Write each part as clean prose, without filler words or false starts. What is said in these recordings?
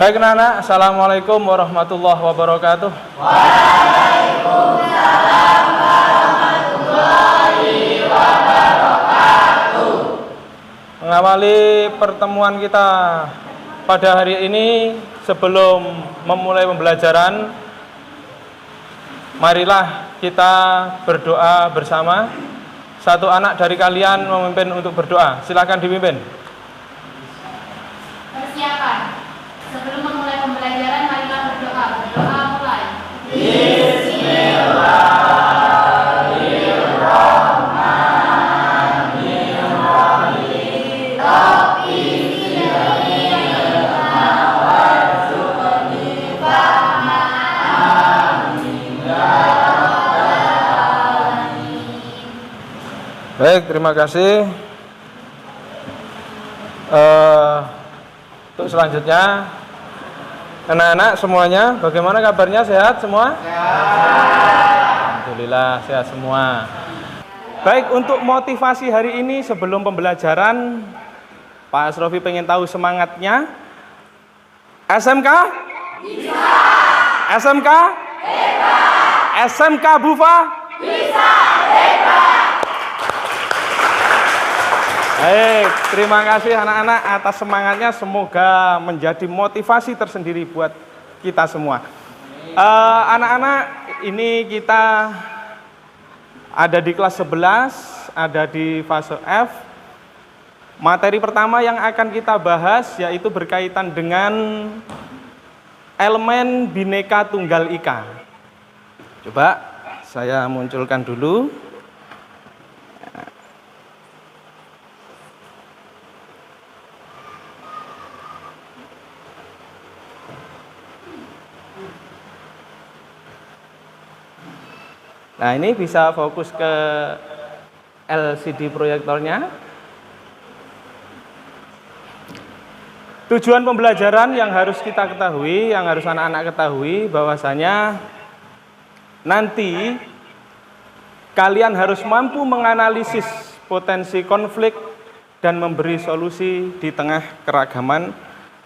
Baik anak-anak, Assalamualaikum warahmatullahi wabarakatuh. Waalaikumsalam warahmatullahi wabarakatuh. Mengawali pertemuan kita pada hari ini, sebelum memulai pembelajaran, marilah kita berdoa bersama. Satu anak dari kalian memimpin untuk berdoa. Silakan dipimpin. Persiapan. Sebelum memulai pembelajaran, marilah berdoa. Berdoa mulai. Baik, terima kasih. Untuk selanjutnya, anak-anak semuanya, bagaimana kabarnya? Sehat semua? Alhamdulillah sehat semua. Baik, untuk motivasi hari ini sebelum pembelajaran, Pak Asrofi pengen tahu semangatnya. SMK? Bisa. SMK? Hebat. SMK Bufa? Bisa. Hebat. Baik, terima kasih anak-anak atas semangatnya. Semoga menjadi motivasi tersendiri buat kita semua. Anak-anak, ini kita ada di kelas 11, ada di fase F. Materi pertama yang akan kita bahas yaitu berkaitan dengan elemen Bhinneka Tunggal Ika. Coba saya munculkan dulu. Nah, ini bisa fokus ke LCD proyektornya. Tujuan pembelajaran yang harus kita ketahui, yang harus anak-anak ketahui, bahwasanya nanti kalian harus mampu menganalisis potensi konflik dan memberi solusi di tengah keragaman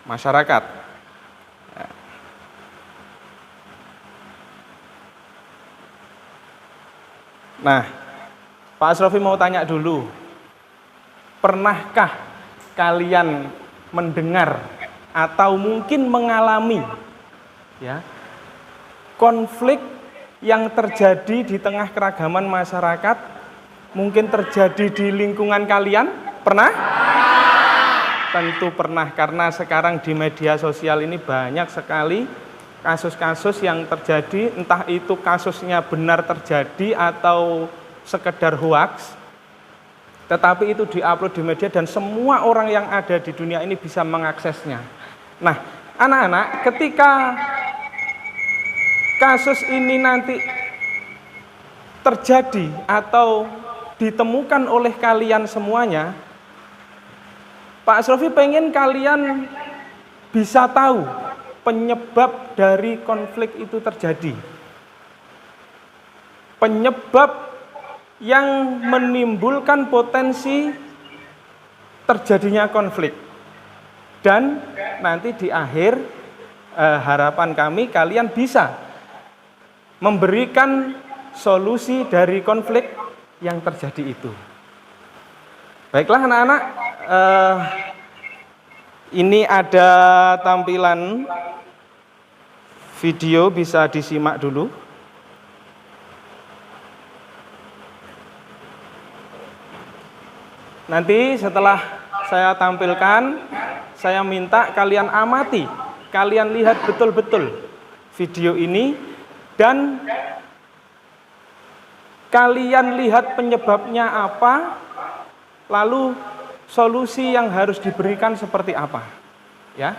masyarakat. Nah, Pak Asrofi mau tanya dulu, pernahkah kalian mendengar atau mungkin mengalami konflik yang terjadi di tengah keragaman masyarakat, mungkin terjadi di lingkungan kalian? Pernah? Tentu pernah, karena sekarang di media sosial ini banyak sekali kasus-kasus yang terjadi, entah itu kasusnya benar terjadi atau sekedar hoaks, tetapi itu diupload di media dan semua orang yang ada di dunia ini bisa mengaksesnya. Nah, anak-anak, ketika kasus ini nanti terjadi atau ditemukan oleh kalian semuanya, Pak Asrofi pengen kalian bisa tahu penyebab dari konflik itu terjadi. Penyebab yang menimbulkan potensi terjadinya konflik. Dan nanti di akhir harapan kami kalian bisa memberikan solusi dari konflik yang terjadi itu. Baiklah anak-anak, ini ada tampilan video, bisa disimak dulu. Nanti setelah saya tampilkan, saya minta kalian amati, kalian lihat betul-betul video ini dan kalian lihat penyebabnya apa, lalu solusi yang harus diberikan seperti apa. Ya.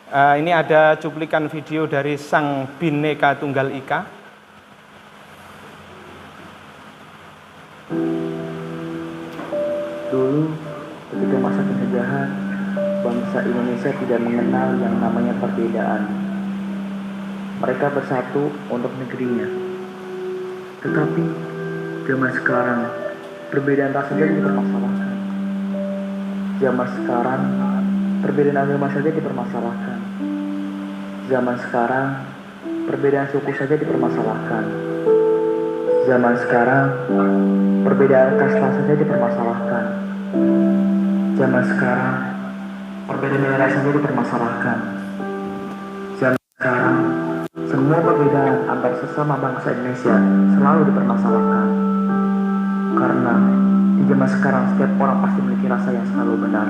Ini ada cuplikan video dari Sang Bhinneka Tunggal Ika. Dulu, ketika masa penjajahan, bangsa Indonesia tidak mengenal yang namanya perbedaan. Mereka bersatu untuk negerinya. Tetapi, zaman sekarang, perbedaan ras saja dipermasalahkan. Zaman sekarang, perbedaan agama saja dipermasalahkan. Zaman sekarang, perbedaan suku saja dipermasalahkan. Zaman sekarang, perbedaan kasta saja dipermasalahkan. Zaman sekarang, perbedaan daerah saja dipermasalahkan. Zaman sekarang, semua perbedaan antar sesama bangsa Indonesia selalu dipermasalahkan. Karena di zaman sekarang setiap orang pasti memiliki rasa yang selalu benar.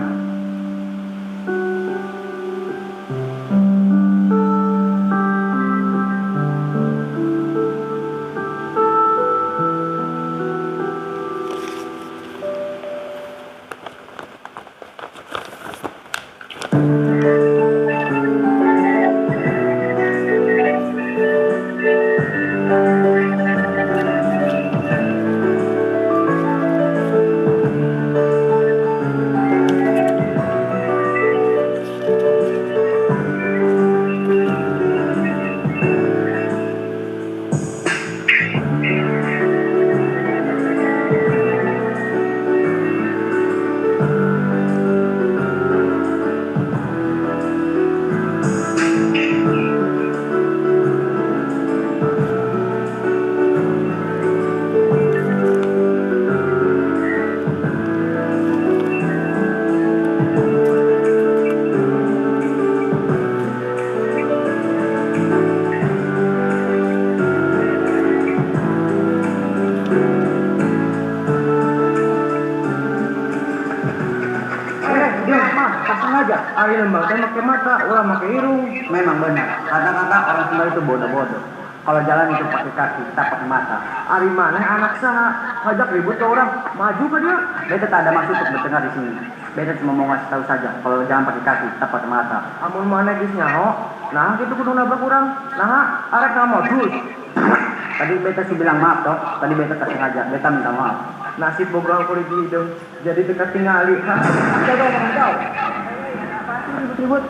Ari lembang teh make mata, ulah make irung. Memang benar. Kata-kata orang Sunda itu bodoh-bodoh. Kalau jalan itu pakai kaki, kita pakai mata. Ari maneh anak saha ngajak ribut ke orang, maju ke dia. Beta tak ada maksud untuk bertengkar di sini. Beta cuma mau ngasih tahu saja, kalau jalan pakai kaki, kita pakai mata. Amun maneh geus nyaho, nah gitu kudu nabrak urang. Nah, arek ngamodus. Tadi beta sih bilang maaf toh, tadi beta tak sengaja, beta minta maaf. Nasib boga kulit di hidung, jadi dekat tingali. Jaga orang kau. Ribut.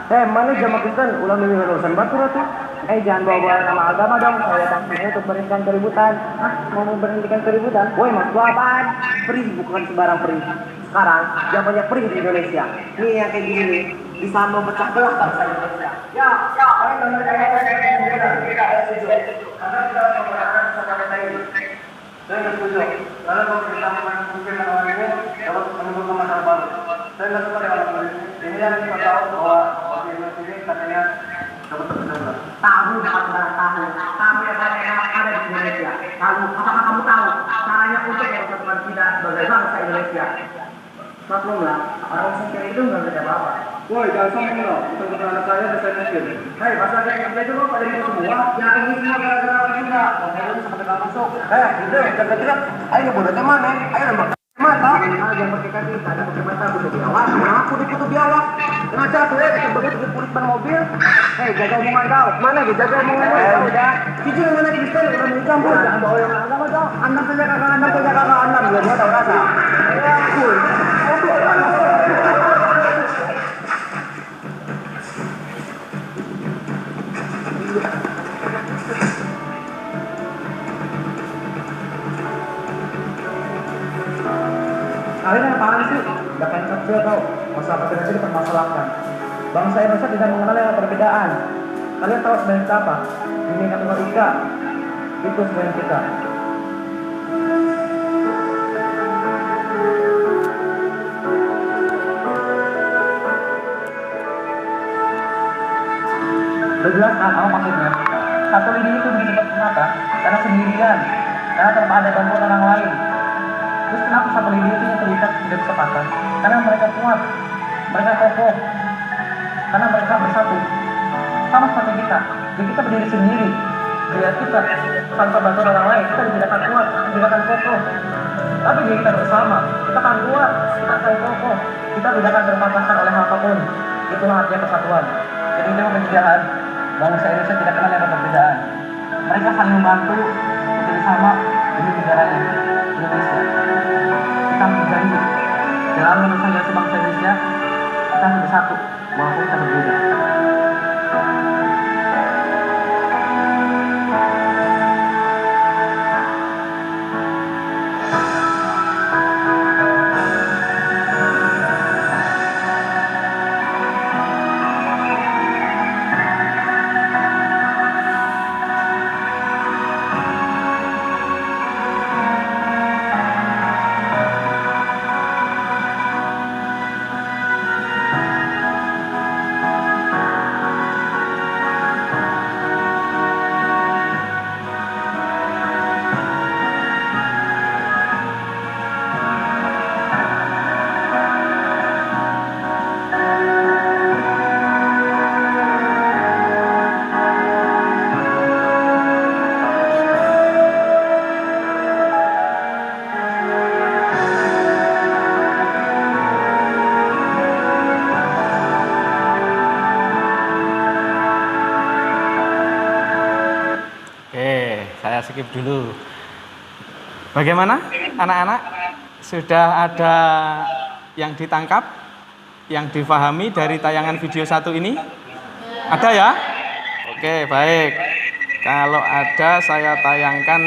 Mana jamaah Kristen ulang dari urusan batur tuh? Jangan bawa-bawa nama agama dong. Saya datang sini untuk berhentikan keributan. Mau memberhentikan keributan? Woi, maksud gua apaan? Perih bukan sembarang perih. Sekarang zamannya perih di Indonesia. Nih yang kayak gini nih, bisa memecah belah bangsa Indonesia. Ya. Karena kita menggunakan kata-kata ini. Saya nggak setuju. Karena kalau kita mungkin orang ini dapat menimbulkan masalah baru. Saya nggak suka dengan hal ini. Ini yang kita tahu bahwa waktu ini katanya dapat terjadi. Tahu dapat barang tahu. Tahu yang ada di Indonesia. Lalu apakah kamu tahu caranya untuk mempersatukan kita sebagai bangsa Indonesia? Maklumlah, orang singkir itu nggak bisa apa-apa. Woi, jangan sombong loh. Betul-betul anak saya dan saya miskin. Hei, masa kayak itu kok pada itu semua? Ya ini semua gara-gara orang Sunda. Saya itu sampai kalau masuk. Gitu, teriak-teriak. Ayo bodoh teman, ayo nembak mata. Jangan pakai kaki, tadi pakai mata butuh biawak. Aku butuh biawak. Ngaca tuh kita begitu di kulit ban mobil. Hei, jaga omongan kau. Mana gue jaga omongan kau? Udah. Jujur mana Kristen udah mencampur. Jangan bawa yang agama kau. Andam saja kakak, andam. Gua tahu rasa. Kalian apaan sih? Gak pengen kecil kau. Masalah Indonesia dipermasalahkan. Bangsa Indonesia tidak mengenal yang perbedaan. Kalian tahu sebenarnya apa? Bineka Tunggal Ika. Itu sebenarnya kita. Udah jelas kan apa maksudnya? Satu lidi itu begitu cepat kenapa? Karena sendirian. Karena tanpa ada bantuan orang lain. Terus kenapa satu lidi itu yang terikat tidak bisa patah? Karena mereka kuat, mereka kokoh, karena mereka bersatu. Sama seperti kita, jadi kita berdiri sendiri. Gaya kita tanpa bantuan orang lain, kita tidak akan kuat, tidak akan kokoh. Tapi jika kita bersama, kita akan kuat, kita akan kokoh, kita tidak akan terpatahkan oleh apapun. Itulah artinya kesatuan. Jadi ini pencegahan bangsa Indonesia tidak kenal yang perbedaan. Mereka saling membantu bersama demi negaranya Indonesia. Kita berjanji dalam menunjukkan bangsa Indonesia kita harus bersatu walaupun kita berbeda. skip dulu. Bagaimana anak-anak? Sudah ada yang ditangkap, yang difahami dari tayangan video satu ini? Ada ya? Oke, baik. Kalau ada saya tayangkan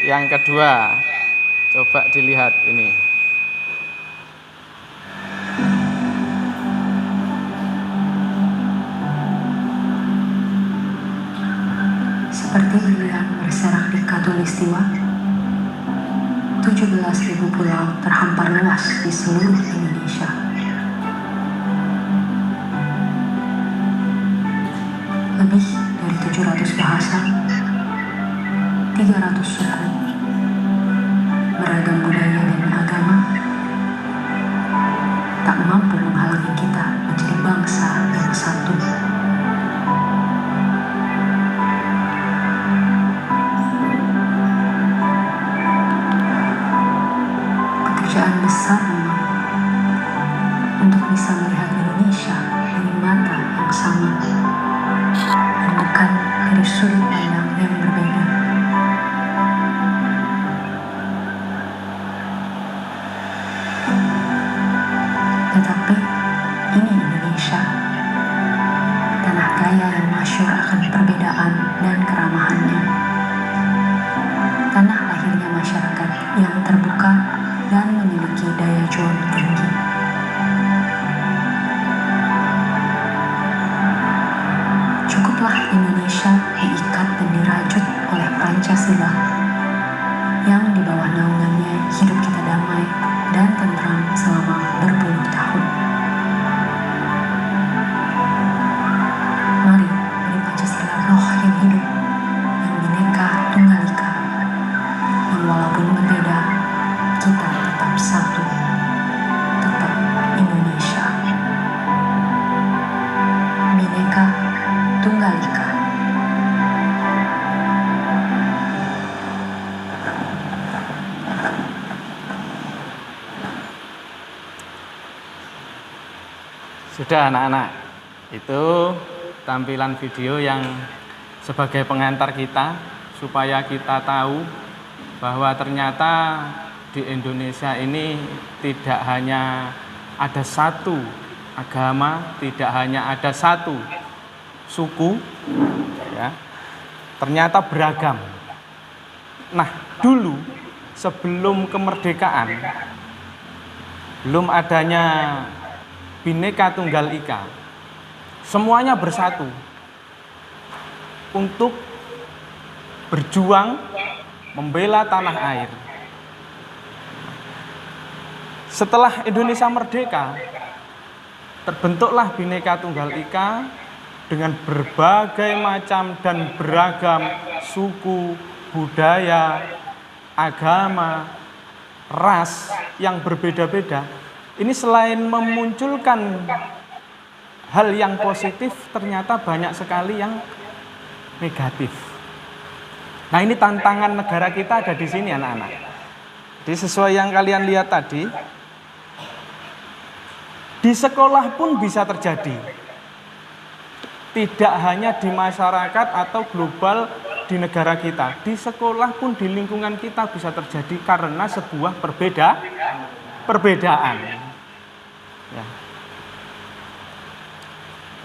yang kedua. Coba dilihat ini. Seperti brilian berserak di Katulistiwa, 17.000 pulau terhampar luas di seluruh Indonesia. Lebih dari 700 bahasa, 300 suku, beragam budaya dan agama, tak mampu menghalangi kita menjadi bangsa yang satu. Pekerjaan besar memang untuk bisa melihat Indonesia dari mata yang sama, yang bukan dari sudut pandang yang berbeda. Tetapi ini Indonesia, tanah kaya yang masyhur akan perbedaan dan keramahannya, tanah lahirnya masyarakat yang terbuka dan memiliki daya juang tinggi. Cukuplah Indonesia diikat dan dirajut oleh Pancasila, yang di bawah naungannya hidup kita damai dan tentram selama berpuluh tahun. Mari beri Pancasila roh yang hidup, yang bineka tunggal ika, yang walaupun berbeda, kita tetap satu, tetap Indonesia. Bineka tunggal ika. Sudah anak-anak, itu tampilan video yang sebagai pengantar kita supaya kita tahu bahwa ternyata di Indonesia ini tidak hanya ada satu agama, tidak hanya ada satu suku, ya, ternyata beragam. Nah, dulu sebelum kemerdekaan, belum adanya Bhinneka Tunggal Ika, semuanya bersatu untuk berjuang membela tanah air. Setelah Indonesia merdeka, terbentuklah Bhinneka Tunggal Ika dengan berbagai macam dan beragam suku, budaya, agama, ras yang berbeda-beda. Ini selain memunculkan hal yang positif, ternyata banyak sekali yang negatif. Nah, ini tantangan negara kita ada di sini anak-anak. Jadi sesuai yang kalian lihat tadi, di sekolah pun bisa terjadi. Tidak hanya di masyarakat atau global di negara kita, di sekolah pun di lingkungan kita bisa terjadi karena sebuah perbedaan. Ya.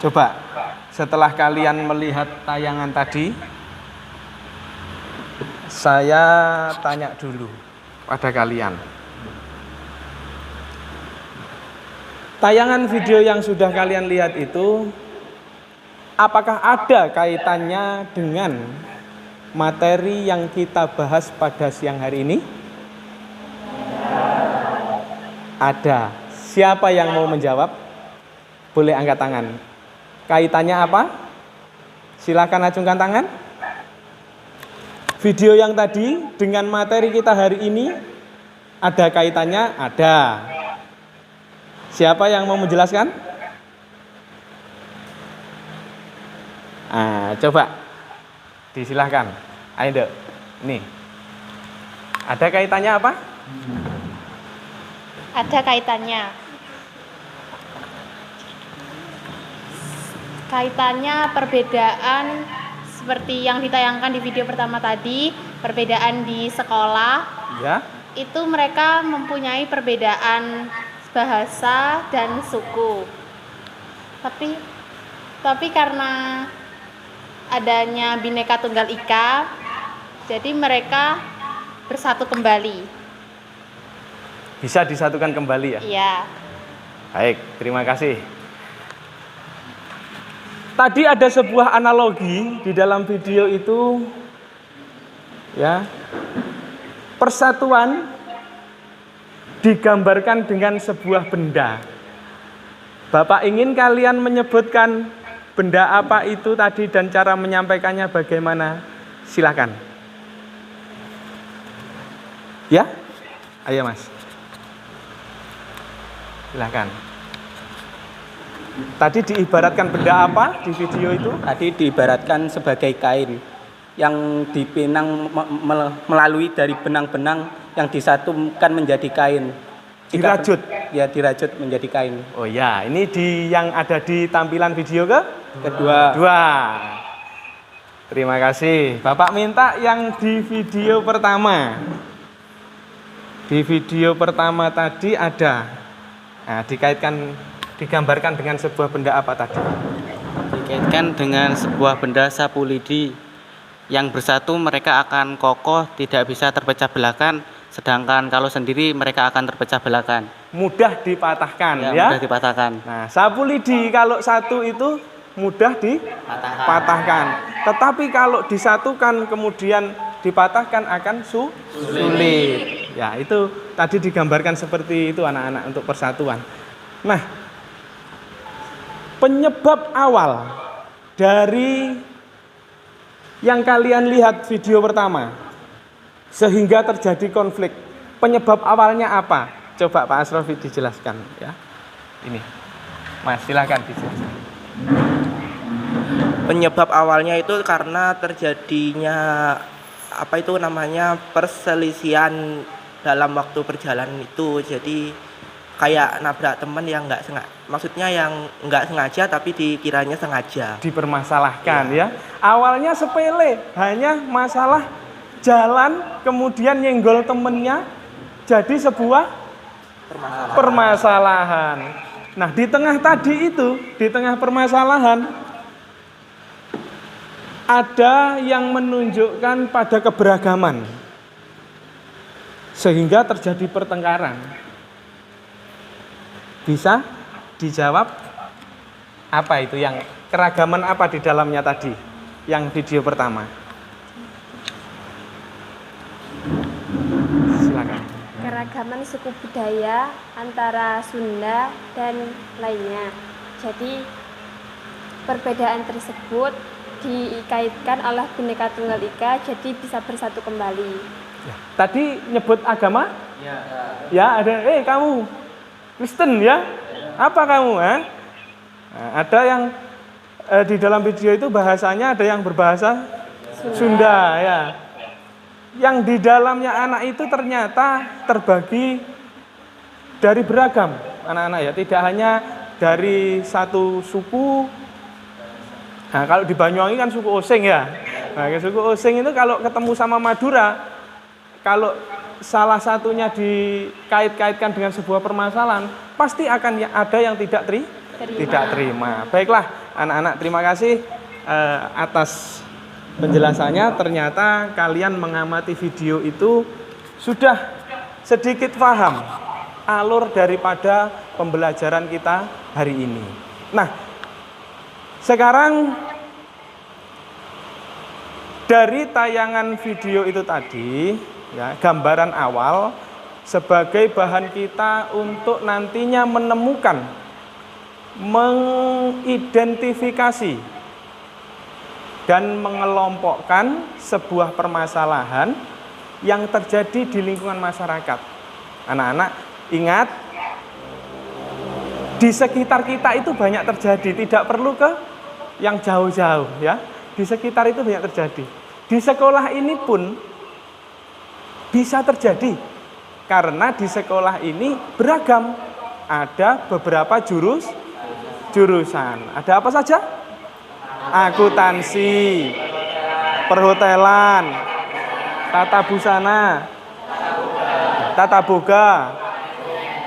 Coba setelah kalian melihat tayangan tadi, saya tanya dulu pada kalian. Tayangan video yang sudah kalian lihat itu, apakah ada kaitannya dengan materi yang kita bahas pada siang hari ini? Ada. Siapa yang mau menjawab? Boleh angkat tangan. Kaitannya apa? Silakan acungkan tangan. Video yang tadi dengan materi kita hari ini ada kaitannya? Ada. Siapa yang mau menjelaskan? Coba disilahkan. Ayo dek. Nih. Ada kaitannya apa? Ada kaitannya. Kaitannya perbedaan seperti yang ditayangkan di video pertama tadi, perbedaan di sekolah, Ya. itu mereka mempunyai perbedaan bahasa dan suku. Tapi karena adanya Bhinneka Tunggal Ika, jadi mereka bersatu kembali. Bisa disatukan kembali ya? Iya. Baik, terima kasih. Tadi ada sebuah analogi di dalam video itu, ya. Persatuan digambarkan dengan sebuah benda. Bapak ingin kalian menyebutkan benda apa itu tadi dan cara menyampaikannya bagaimana? Silakan. Ya? Ayo Mas. Silakan. Tadi diibaratkan benda apa di video itu? Tadi diibaratkan sebagai kain yang dipinang melalui dari benang-benang yang disatukan menjadi kain. Dirajut? Ya, dirajut menjadi kain. Oh ya, ini yang ada di tampilan video Kedua. kedua. Terima kasih. Bapak minta yang di video pertama. Di video pertama tadi ada. Nah, digambarkan dengan sebuah benda apa tadi? Dikaitkan dengan sebuah benda sapu lidi yang bersatu mereka akan kokoh, tidak bisa terpecah belahkan, sedangkan kalau sendiri mereka akan terpecah belahkan. Mudah dipatahkan ya. Mudah dipatahkan. Nah, sapu lidi kalau satu itu mudah dipatahkan. Tetapi kalau disatukan kemudian dipatahkan akan sulit. Ya, itu tadi digambarkan seperti itu anak-anak untuk persatuan. Nah, penyebab awal dari yang kalian lihat video pertama sehingga terjadi konflik, penyebab awalnya apa? Coba Pak Asrofi dijelaskan ya. Ini, Mas, silakan dijelaskan. Penyebab awalnya itu karena terjadinya perselisihan dalam waktu perjalanan itu. Jadi kayak nabrak teman yang nggak sengaja tapi dikiranya sengaja. Dipermasalahkan ya. Awalnya sepele, hanya masalah jalan, kemudian nyenggol temennya, jadi sebuah permasalahan. Nah, di tengah tadi itu, di tengah permasalahan, ada yang menunjukkan pada keberagaman, sehingga terjadi pertengkaran. Bisa dijawab apa itu yang keragaman apa di dalamnya tadi yang video pertama? Silakan. Keragaman suku budaya antara Sunda dan lainnya. Jadi perbedaan tersebut dikaitkan oleh Bhinneka Tunggal Ika, jadi bisa bersatu kembali. Ya. Tadi nyebut agama? Ya, ada. Kamu Kristen ya? Apa kamu? Nah, ada yang di dalam video itu bahasanya ada yang berbahasa Sunda ya. Yang di dalamnya anak itu ternyata terbagi dari beragam anak-anak ya, tidak hanya dari satu suku. Nah, kalau di Banyuwangi kan suku Osing ya. Nah, suku Osing itu kalau ketemu sama Madura, kalau salah satunya dikait-kaitkan dengan sebuah permasalahan, pasti akan ada yang tidak terima. Baiklah, anak-anak, terima kasih atas penjelasannya. Ternyata kalian mengamati video itu sudah sedikit paham alur daripada pembelajaran kita hari ini. Nah, sekarang dari tayangan video itu tadi, ya, gambaran awal sebagai bahan kita untuk nantinya menemukan, mengidentifikasi dan mengelompokkan sebuah permasalahan yang terjadi di lingkungan masyarakat. Anak-anak, ingat, di sekitar kita itu banyak terjadi, tidak perlu ke yang jauh-jauh ya. Di sekitar itu banyak terjadi. Di sekolah ini pun bisa terjadi, karena di sekolah ini beragam. Ada beberapa jurusan. Ada apa saja? Akuntansi, perhotelan, tata busana, tata boga,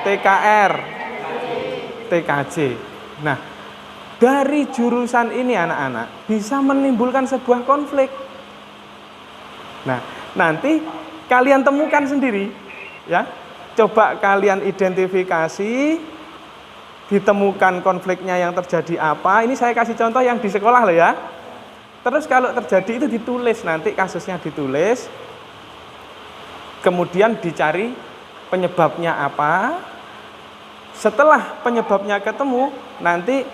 TKR, TKJ. Nah, dari jurusan ini anak-anak bisa menimbulkan sebuah konflik. Nah, nanti kalian temukan sendiri, ya. Coba kalian identifikasi, ditemukan konfliknya yang terjadi apa. Ini saya kasih contoh yang di sekolah loh ya. Terus kalau terjadi itu ditulis, nanti kasusnya ditulis. Kemudian dicari penyebabnya apa. Setelah penyebabnya ketemu, nanti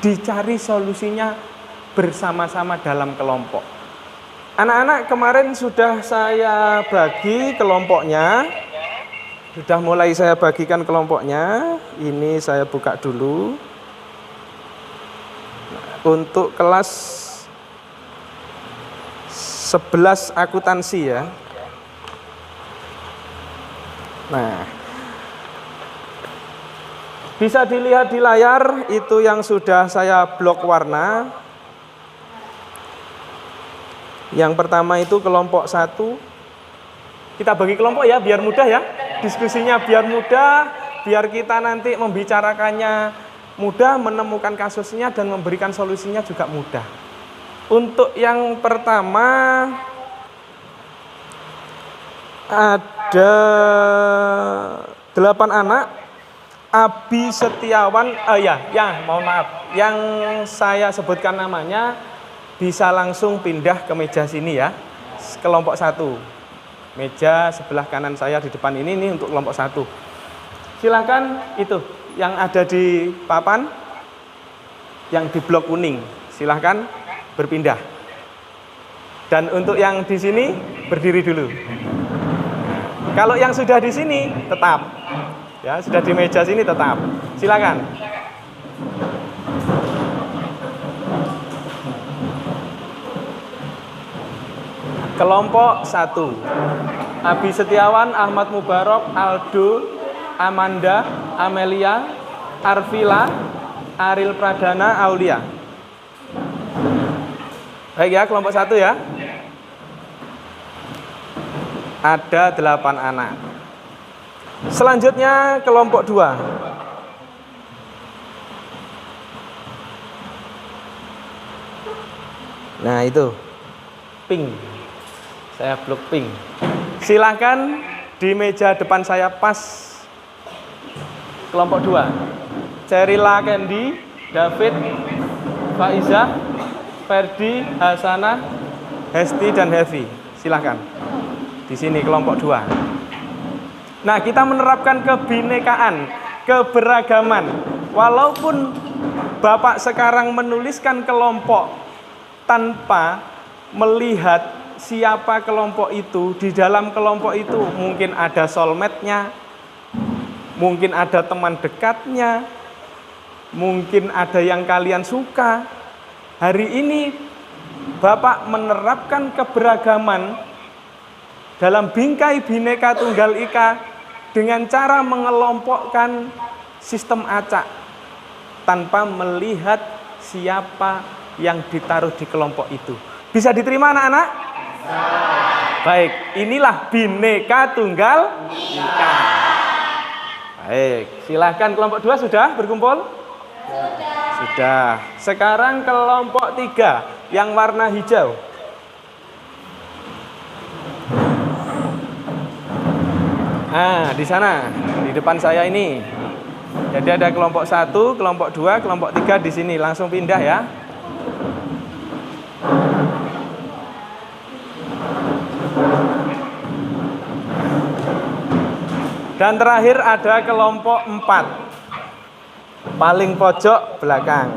dicari solusinya bersama-sama dalam kelompok. Anak-anak kemarin sudah saya bagi kelompoknya. Sudah mulai saya bagikan kelompoknya. Ini saya buka dulu. Untuk kelas 11 akuntansi ya. Nah, bisa dilihat di layar itu yang sudah saya blok warna. Yang pertama itu kelompok 1. Kita bagi kelompok ya, biar mudah ya. Diskusinya biar mudah, biar kita nanti membicarakannya mudah, menemukan kasusnya dan memberikan solusinya juga mudah. Untuk yang pertama ada 8 anak. Abi Setiawan, mohon maaf, yang saya sebutkan namanya bisa langsung pindah ke meja sini ya. Kelompok 1. Meja sebelah kanan saya di depan ini untuk kelompok 1. Silakan itu yang ada di papan, yang di blok kuning, silahkan berpindah. Dan untuk yang di sini berdiri dulu. Kalau yang sudah di sini tetap, ya sudah di meja sini tetap. Silakan. Kelompok 1. Abi Setiawan, Ahmad Mubarok, Aldo, Amanda, Amelia, Arvila, Aril Pradana, Aulia. Baik ya, kelompok 1 ya. Ada 8 anak. Selanjutnya kelompok 2. Nah itu, pink. Saya blok pink. Silahkan di meja depan saya pas. Kelompok 2. Cerila Kendi, David, Faizah, Ferdi, Hasanah, Hesti dan Hevi. Silahkan. Di sini kelompok 2. Nah, kita menerapkan kebinekaan, keberagaman. Walaupun Bapak sekarang menuliskan kelompok tanpa melihat siapa kelompok itu, di dalam kelompok itu mungkin ada soulmate-nya, mungkin ada teman dekatnya, mungkin ada yang kalian suka. Hari ini Bapak menerapkan keberagaman dalam bingkai Bhinneka Tunggal Ika dengan cara mengelompokkan sistem acak tanpa melihat siapa yang ditaruh di kelompok itu. Bisa diterima anak-anak? Baik, inilah Bhinneka Tunggal Ika. Baik, silahkan kelompok 2 sudah berkumpul? Sudah. Sekarang kelompok 3 yang warna hijau. Nah, di sana, di depan saya ini. Jadi ada kelompok 1, kelompok 2, kelompok 3 di sini. Langsung pindah ya. Dan terakhir ada kelompok 4. Paling pojok belakang.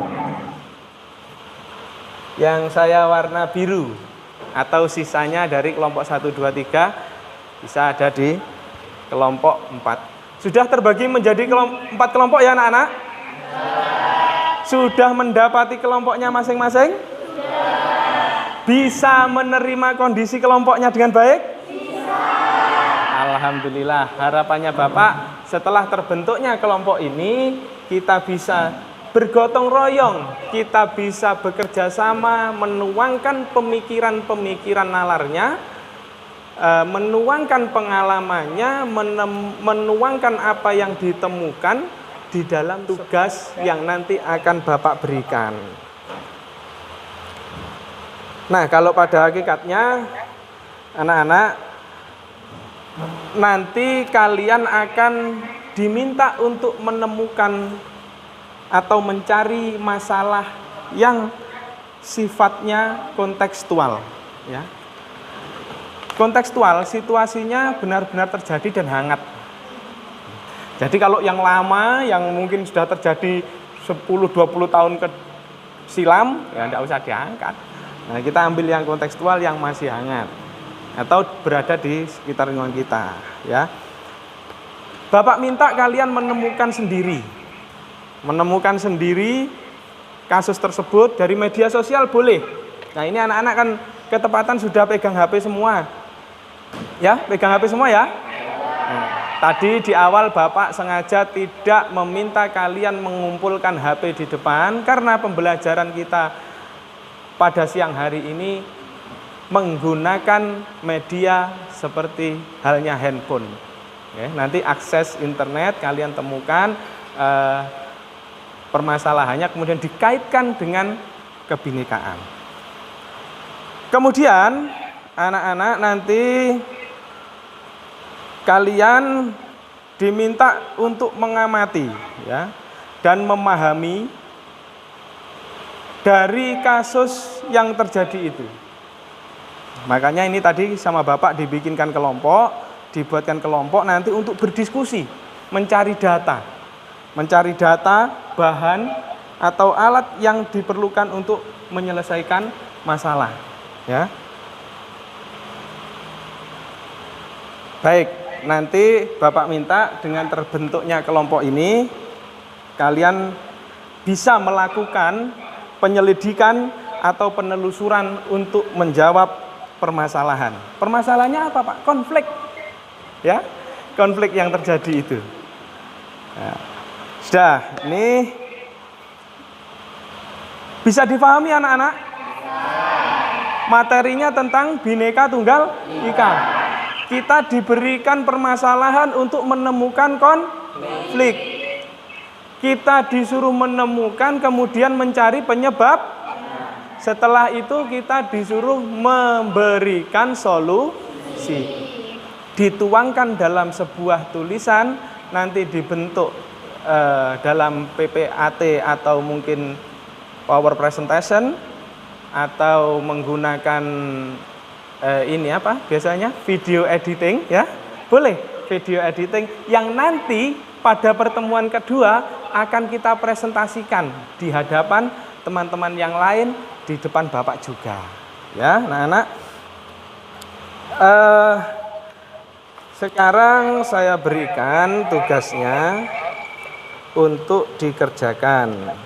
Yang saya warna biru. Atau sisanya dari kelompok 1, 2, 3 bisa ada di kelompok 4. Sudah terbagi menjadi 4 kelompok ya anak-anak? Sudah mendapati kelompoknya masing-masing? Bisa menerima kondisi kelompoknya dengan baik? Alhamdulillah, harapannya Bapak setelah terbentuknya kelompok ini kita bisa bergotong royong, kita bisa bekerja sama menuangkan pemikiran-pemikiran nalarnya, menuangkan pengalamannya, menuangkan apa yang ditemukan di dalam tugas yang nanti akan Bapak berikan. Nah, kalau pada hakikatnya anak-anak, nanti kalian akan diminta untuk menemukan atau mencari masalah yang sifatnya kontekstual, ya. Kontekstual, situasinya benar-benar terjadi dan hangat. Jadi kalau yang lama, yang mungkin sudah terjadi 10-20 tahun silam, ya tidak usah diangkat. Nah, kita ambil yang kontekstual yang masih hangat atau berada di sekitar lingkungan kita, ya. Bapak minta kalian menemukan sendiri kasus tersebut dari media sosial boleh. Nah, ini anak-anak kan ketepatan sudah pegang HP semua. Ya, pegang HP semua ya? Tadi di awal Bapak sengaja tidak meminta kalian mengumpulkan HP di depan karena pembelajaran kita pada siang hari ini menggunakan media seperti halnya handphone. Ya, nanti akses internet kalian temukan permasalahannya, kemudian dikaitkan dengan kebinekaan. Kemudian anak-anak nanti kalian diminta untuk mengamati, ya, dan memahami dari kasus yang terjadi itu. Makanya ini tadi sama Bapak dibikinkan kelompok, dibuatkan kelompok nanti untuk berdiskusi, mencari data, bahan atau alat yang diperlukan untuk menyelesaikan masalah, ya. Baik, nanti Bapak minta dengan terbentuknya kelompok ini kalian bisa melakukan penyelidikan atau penelusuran untuk menjawab permasalahan. Permasalahannya apa, Pak? Konflik. Ya, konflik yang terjadi itu. Nah, sudah, ini bisa dipahami anak-anak? Materinya tentang Bhinneka Tunggal Ika. Kita diberikan permasalahan untuk menemukan konflik. Kita disuruh menemukan, kemudian mencari penyebab. Setelah itu kita disuruh memberikan solusi. Dituangkan dalam sebuah tulisan, nanti dibentuk dalam PPAT atau mungkin power presentation, atau menggunakan ini apa biasanya video editing, ya, boleh video editing yang nanti pada pertemuan kedua akan kita presentasikan di hadapan teman-teman yang lain, di depan Bapak juga, ya. Anak-anak, sekarang saya berikan tugasnya untuk dikerjakan.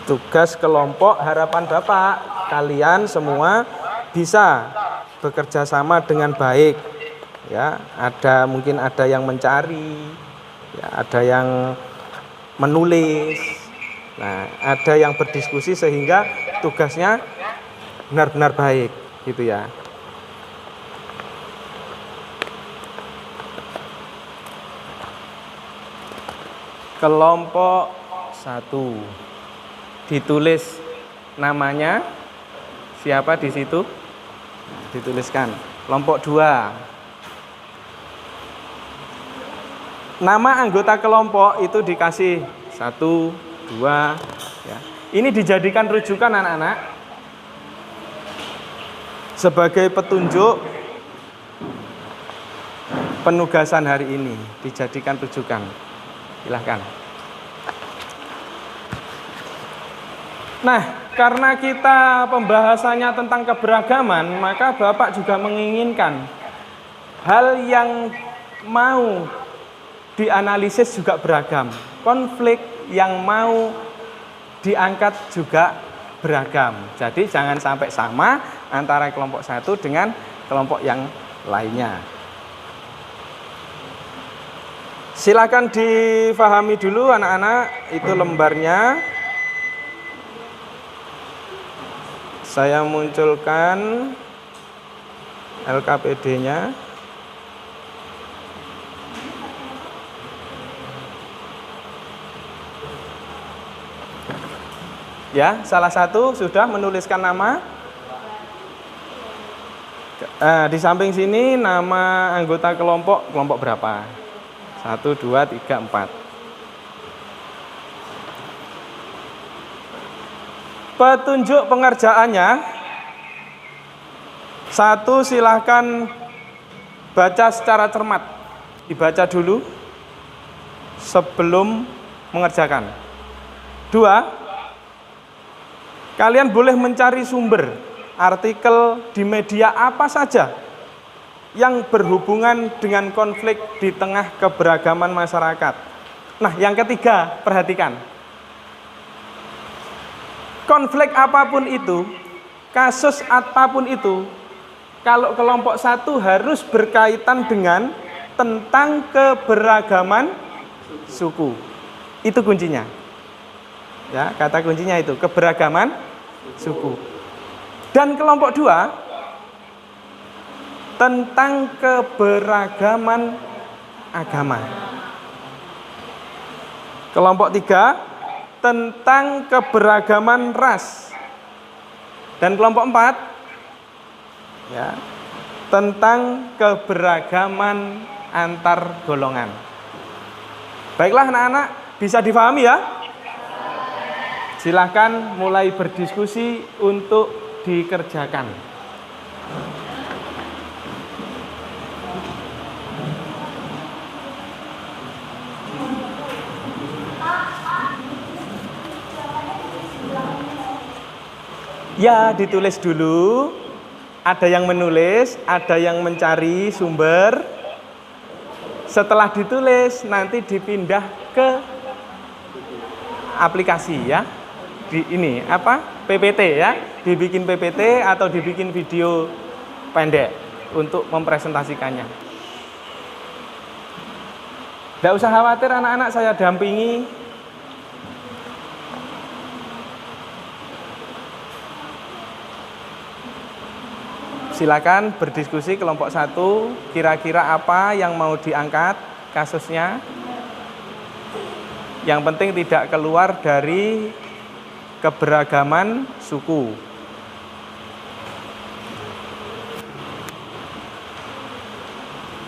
Tugas kelompok, harapan Bapak kalian semua bisa bekerja sama dengan baik, ya. Mungkin ada yang mencari, ya, ada yang menulis, nah, ada yang berdiskusi sehingga tugasnya benar-benar baik, gitu ya. Kelompok 1 ditulis namanya siapa di situ, dituliskan. Kelompok 2 nama anggota kelompok itu dikasih 1, 2, ya. Ini dijadikan rujukan anak-anak sebagai petunjuk penugasan hari ini, dijadikan rujukan. Silahkan. Nah, karena kita pembahasannya tentang keberagaman, maka Bapak juga menginginkan hal yang mau dianalisis juga beragam. Konflik yang mau diangkat juga beragam. Jadi jangan sampai sama antara kelompok 1 dengan kelompok yang lainnya. Silakan difahami dulu anak-anak, itu lembarnya. Saya munculkan LKPD-nya. Ya, salah satu sudah menuliskan nama. Di samping sini nama anggota kelompok berapa? 1, 2, 3, 4. Petunjuk pengerjaannya. 1, silahkan baca secara cermat. Dibaca dulu sebelum mengerjakan. 2, kalian boleh mencari sumber artikel di media apa saja yang berhubungan dengan konflik di tengah keberagaman masyarakat. Nah, yang ketiga, perhatikan. Konflik apapun itu, kasus apapun itu, kalau kelompok 1 harus berkaitan dengan tentang keberagaman suku. Itu kuncinya. Ya, kata kuncinya itu, keberagaman suku. Dan kelompok 2 tentang keberagaman agama. Kelompok 3 tentang keberagaman ras. Dan kelompok 4 ya, tentang keberagaman antar golongan. Baiklah anak-anak, bisa difahami ya? Silahkan mulai berdiskusi untuk dikerjakan. Ya, ditulis dulu. Ada yang menulis, ada yang mencari sumber. Setelah ditulis, nanti dipindah ke aplikasi ya. Di ini apa? PPT ya. Dibikin PPT atau dibikin video pendek untuk mempresentasikannya. Tidak usah khawatir anak-anak, saya dampingi. Silakan berdiskusi kelompok 1, kira-kira apa yang mau diangkat kasusnya. Yang penting tidak keluar dari keberagaman suku.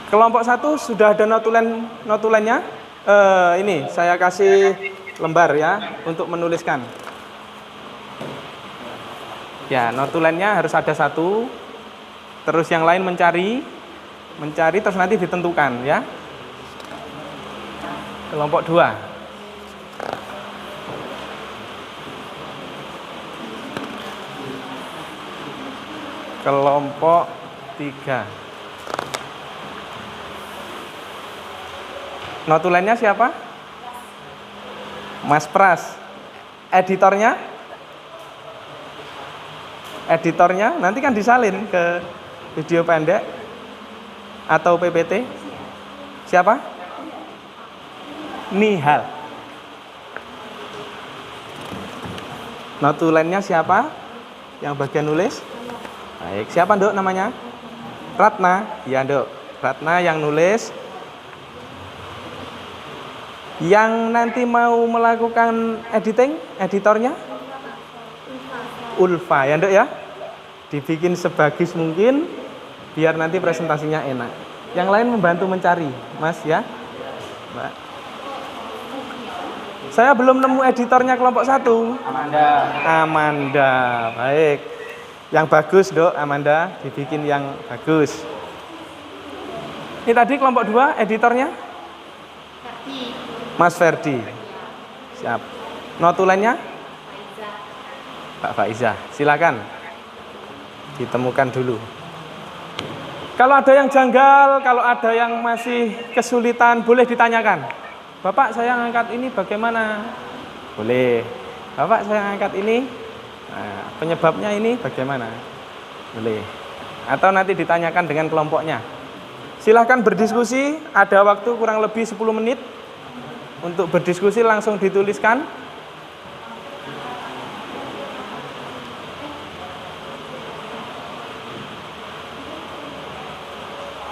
Kelompok 1 sudah ada notulennya. Ini saya kasih lembar ya untuk menuliskan. Ya, notulennya harus ada 1. Terus yang lain mencari terus nanti ditentukan ya. Kelompok 2. Kelompok 3. Notulennya siapa? Mas Pras. Editornya? Editornya nanti kan disalin ke video pendek atau PPT. Siapa? Nihal. Notulennya siapa? Yang bagian nulis? Baik, siapa Nduk namanya? Ratna. Ya Nduk, Ratna yang nulis. Yang nanti mau melakukan editing, editornya? Ulfa ya Nduk ya. Dibikin sebagus mungkin biar nanti presentasinya enak. Yang lain membantu mencari, Mas ya. Mbak. Saya belum nemu editornya kelompok 1. Amanda. Baik. Yang bagus, Dok, Amanda, dibikin yang bagus. Ini tadi kelompok 2 editornya? Ferdi. Mas Ferdi. Siap. Notulennya? Pak Faizah. Silakan. Ditemukan dulu. Kalau ada yang janggal, kalau ada yang masih kesulitan, boleh ditanyakan. Bapak, saya ngangkat ini bagaimana? Boleh. Bapak, saya ngangkat ini, nah, penyebabnya ini bagaimana? Boleh. Atau nanti ditanyakan dengan kelompoknya. Silahkan berdiskusi, ada waktu kurang lebih 10 menit untuk berdiskusi, langsung dituliskan.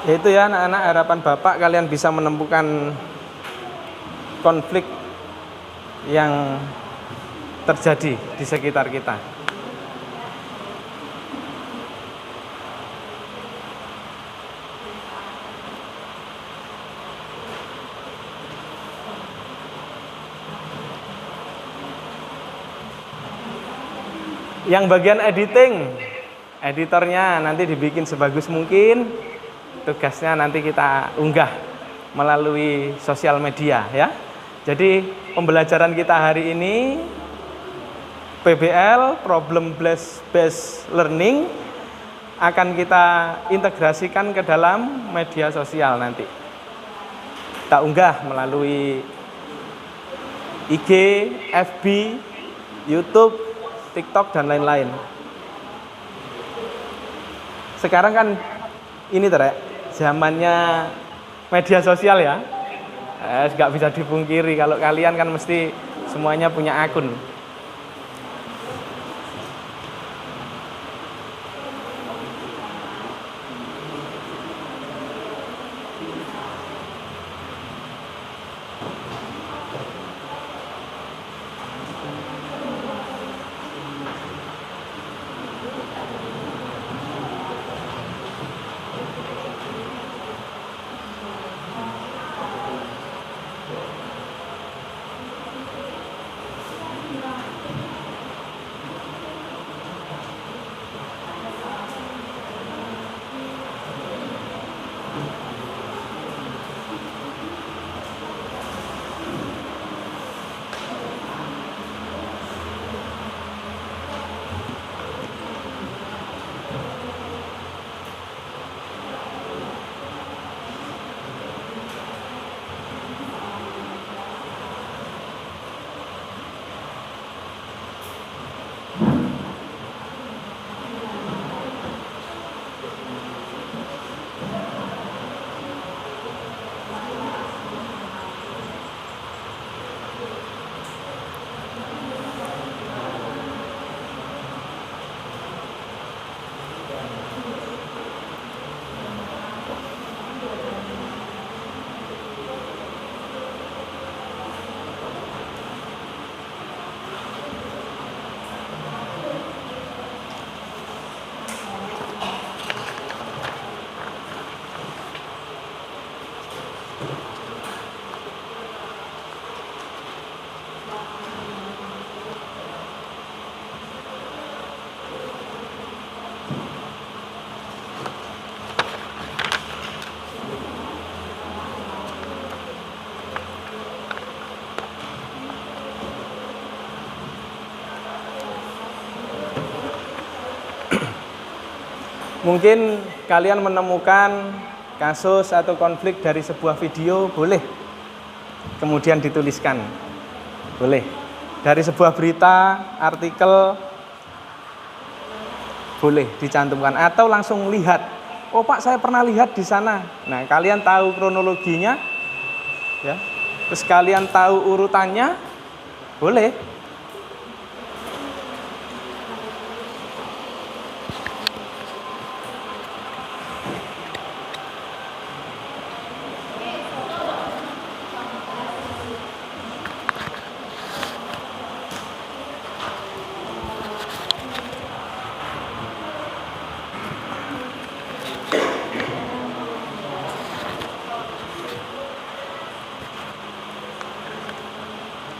Itu ya anak-anak, harapan Bapak kalian bisa menemukan konflik yang terjadi di sekitar kita. Yang bagian editing, editornya nanti dibikin sebagus mungkin. Tugasnya nanti kita unggah melalui sosial media ya. Jadi pembelajaran kita hari ini PBL, Problem Based Learning, akan kita integrasikan ke dalam media sosial nanti. Kita unggah melalui IG, FB, YouTube, TikTok, dan lain-lain. Sekarang kan ini zamannya media sosial ya. Nggak bisa dipungkiri kalau kalian kan mesti semuanya punya akun. Mungkin kalian menemukan kasus atau konflik dari sebuah video, boleh kemudian dituliskan. Boleh. Dari sebuah berita, artikel, boleh dicantumkan. Atau langsung lihat, oh Pak saya pernah lihat di sana. Nah kalian tahu kronologinya, ya. Terus kalian tahu urutannya, boleh.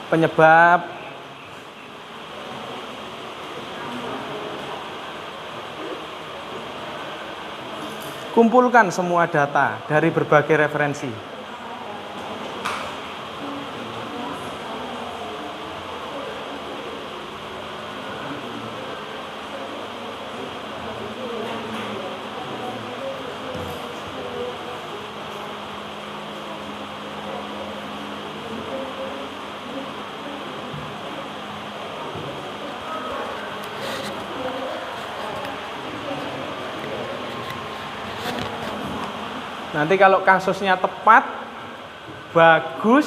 Penyebab, kumpulkan semua data dari berbagai referensi. Nanti kalau kasusnya tepat, bagus,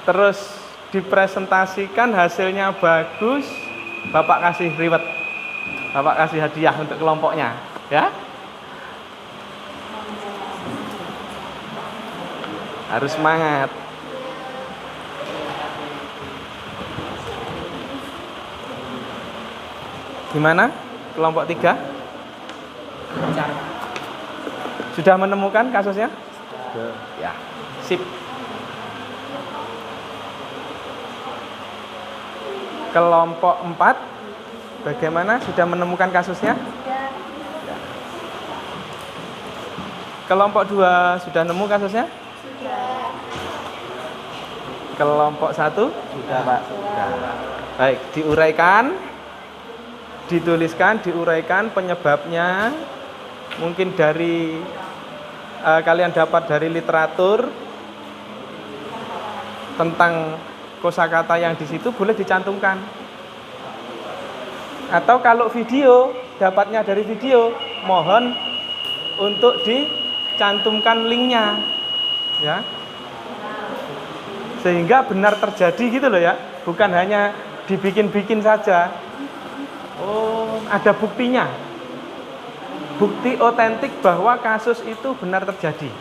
terus dipresentasikan hasilnya bagus, Bapak kasih reward, Bapak kasih hadiah untuk kelompoknya, ya. Harus semangat. Gimana? Kelompok 3? Sudah menemukan kasusnya? Sudah. Ya, sip. Kelompok 4 bagaimana? Sudah menemukan kasusnya? Ya. Kelompok 2 sudah nemu kasusnya? Sudah. Kelompok 1? Sudah, Pak. Sudah. Baik, diuraikan, dituliskan, diuraikan penyebabnya. Mungkin dari kalian dapat dari literatur tentang kosakata yang di situ, boleh dicantumkan. Atau kalau video, dapatnya dari video, mohon untuk dicantumkan linknya, ya, sehingga benar terjadi gitu loh ya, bukan hanya dibikin-bikin saja. Oh, ada buktinya, bukti otentik bahwa kasus itu benar terjadi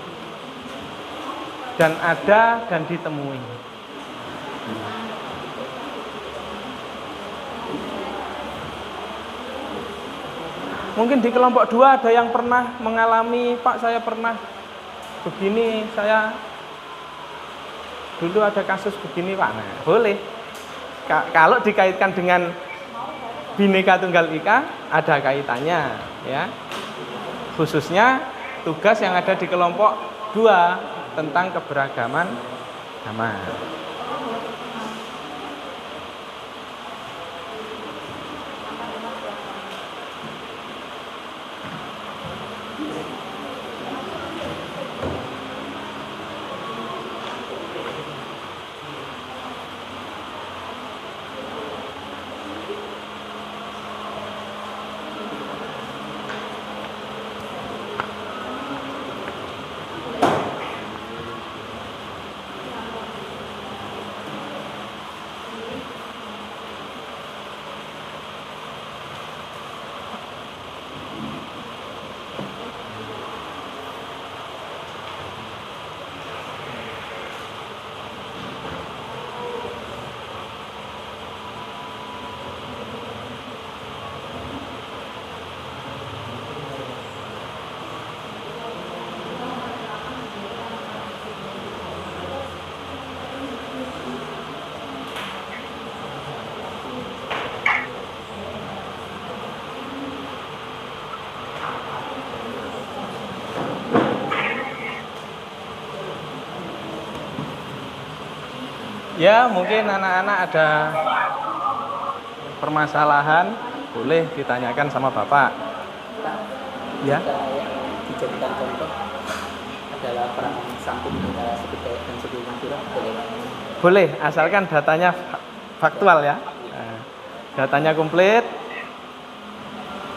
dan ada dan ditemui. Mungkin di kelompok 2 ada yang pernah mengalami, Pak, saya pernah begini, saya dulu ada kasus begini, Pak. Nah, boleh. Kalau dikaitkan dengan Bhinneka Tunggal Ika, ada kaitannya, ya. Khususnya tugas yang ada di kelompok 2 tentang keberagaman agama. Ya, mungkin anak-anak ada permasalahan, boleh ditanyakan sama Bapak. Ya. Dijadikan contoh adalah perang samping antara Sebudaya dan suku Madura, boleh? Boleh, asalkan datanya faktual ya. Nah, datanya komplit,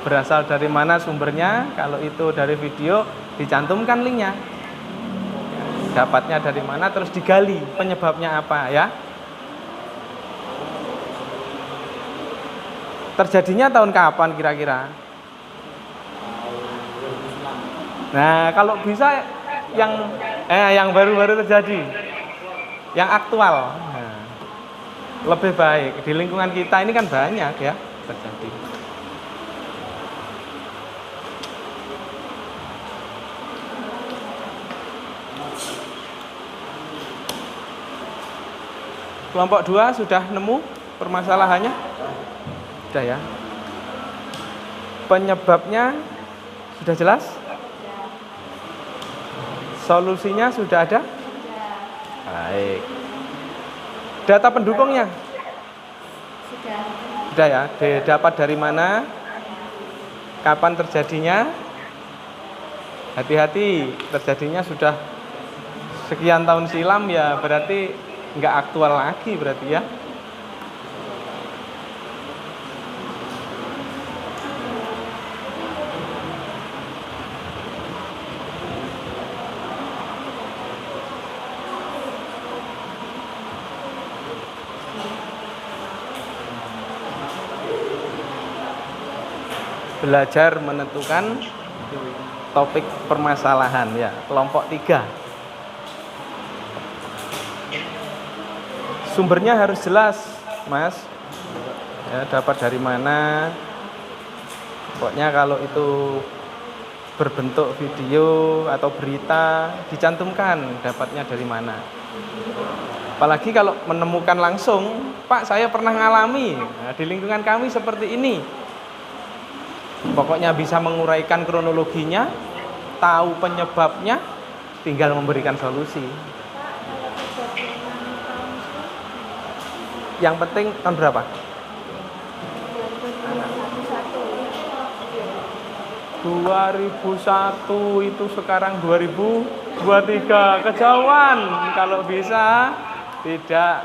berasal dari mana sumbernya, kalau itu dari video dicantumkan linknya. Dapatnya dari mana, terus digali penyebabnya apa, ya. Terjadinya tahun kapan kira-kira? Nah, kalau bisa yang baru-baru terjadi, yang aktual, nah, lebih baik. Di lingkungan kita ini kan banyak ya terjadi. Kelompok 2 sudah nemu permasalahannya? Sudah ya. Penyebabnya sudah jelas? Solusinya sudah ada? Baik. Data pendukungnya? Sudah ya. Didapat dari mana? Kapan terjadinya? Hati-hati, terjadinya sudah sekian tahun silam ya, berarti nggak aktual lagi berarti ya. Belajar menentukan topik permasalahan ya, kelompok 3. Sumbernya harus jelas, Mas. Ya, dapat dari mana? Pokoknya kalau itu berbentuk video atau berita dicantumkan dapatnya dari mana. Apalagi kalau menemukan langsung, Pak saya pernah ngalami, nah, di lingkungan kami seperti ini. Pokoknya bisa menguraikan kronologinya, tahu penyebabnya, tinggal memberikan solusi. Yang penting tahun berapa? 2001 itu sekarang 2023, kejauhan. Kalau bisa tidak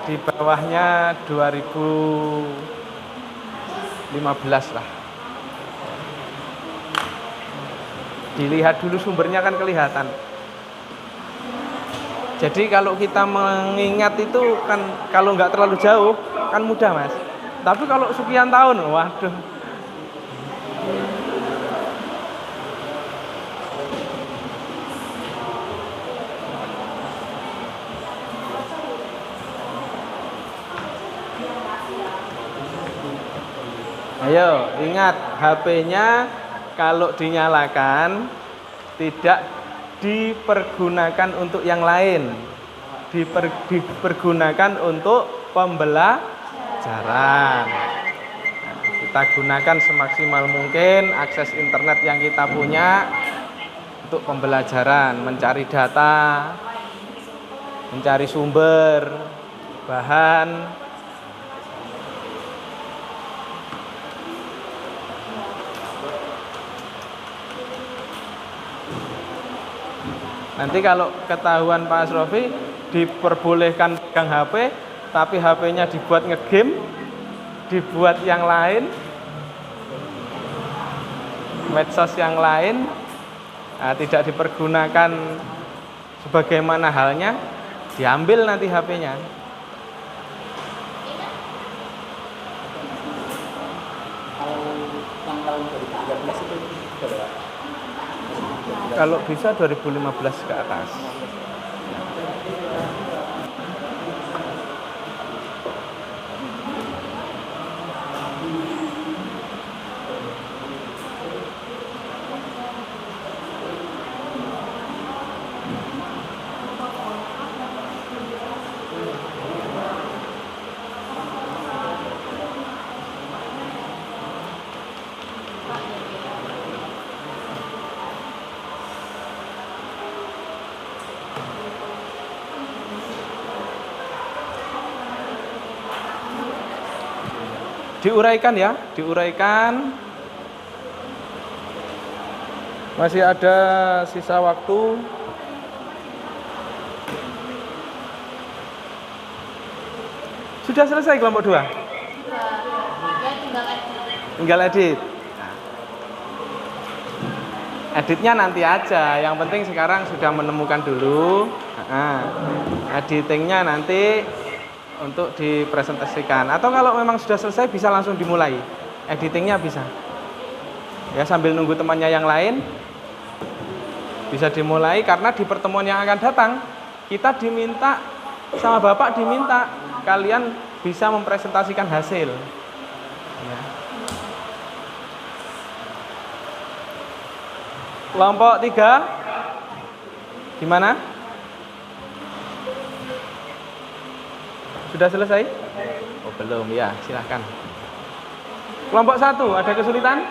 di bawahnya 2015 lah. Dilihat dulu sumbernya kan kelihatan. Jadi kalau kita mengingat itu kan kalau nggak terlalu jauh kan mudah, Mas. Tapi kalau sekian tahun, waduh. Ayo, ingat HP-nya kalau dinyalakan tidak dipergunakan untuk yang lain. Dipergunakan untuk pembelajaran. Nah, kita gunakan semaksimal mungkin akses internet yang kita punya untuk pembelajaran, mencari data, mencari sumber, bahan. Nanti kalau ketahuan Pak Asrofi diperbolehkan pegang HP, tapi HP-nya dibuat ngegame, dibuat yang lain, medsos yang lain, nah, tidak dipergunakan sebagaimana halnya, diambil nanti HP-nya. Kalau bisa 2015 ke atas. Diuraikan ya, diuraikan. Masih ada sisa waktu. Sudah selesai kelompok 2? Tinggal edit. Editnya nanti aja, yang penting sekarang sudah menemukan dulu. Editingnya nanti untuk dipresentasikan, atau kalau memang sudah selesai bisa langsung dimulai editingnya, bisa ya sambil nunggu temannya yang lain bisa dimulai. Karena di pertemuan yang akan datang kita diminta sama Bapak, diminta kalian bisa mempresentasikan hasil ya. Kelompok 3 gimana? Sudah selesai? Oh belum ya, silahkan. Kelompok 1 ada kesulitan?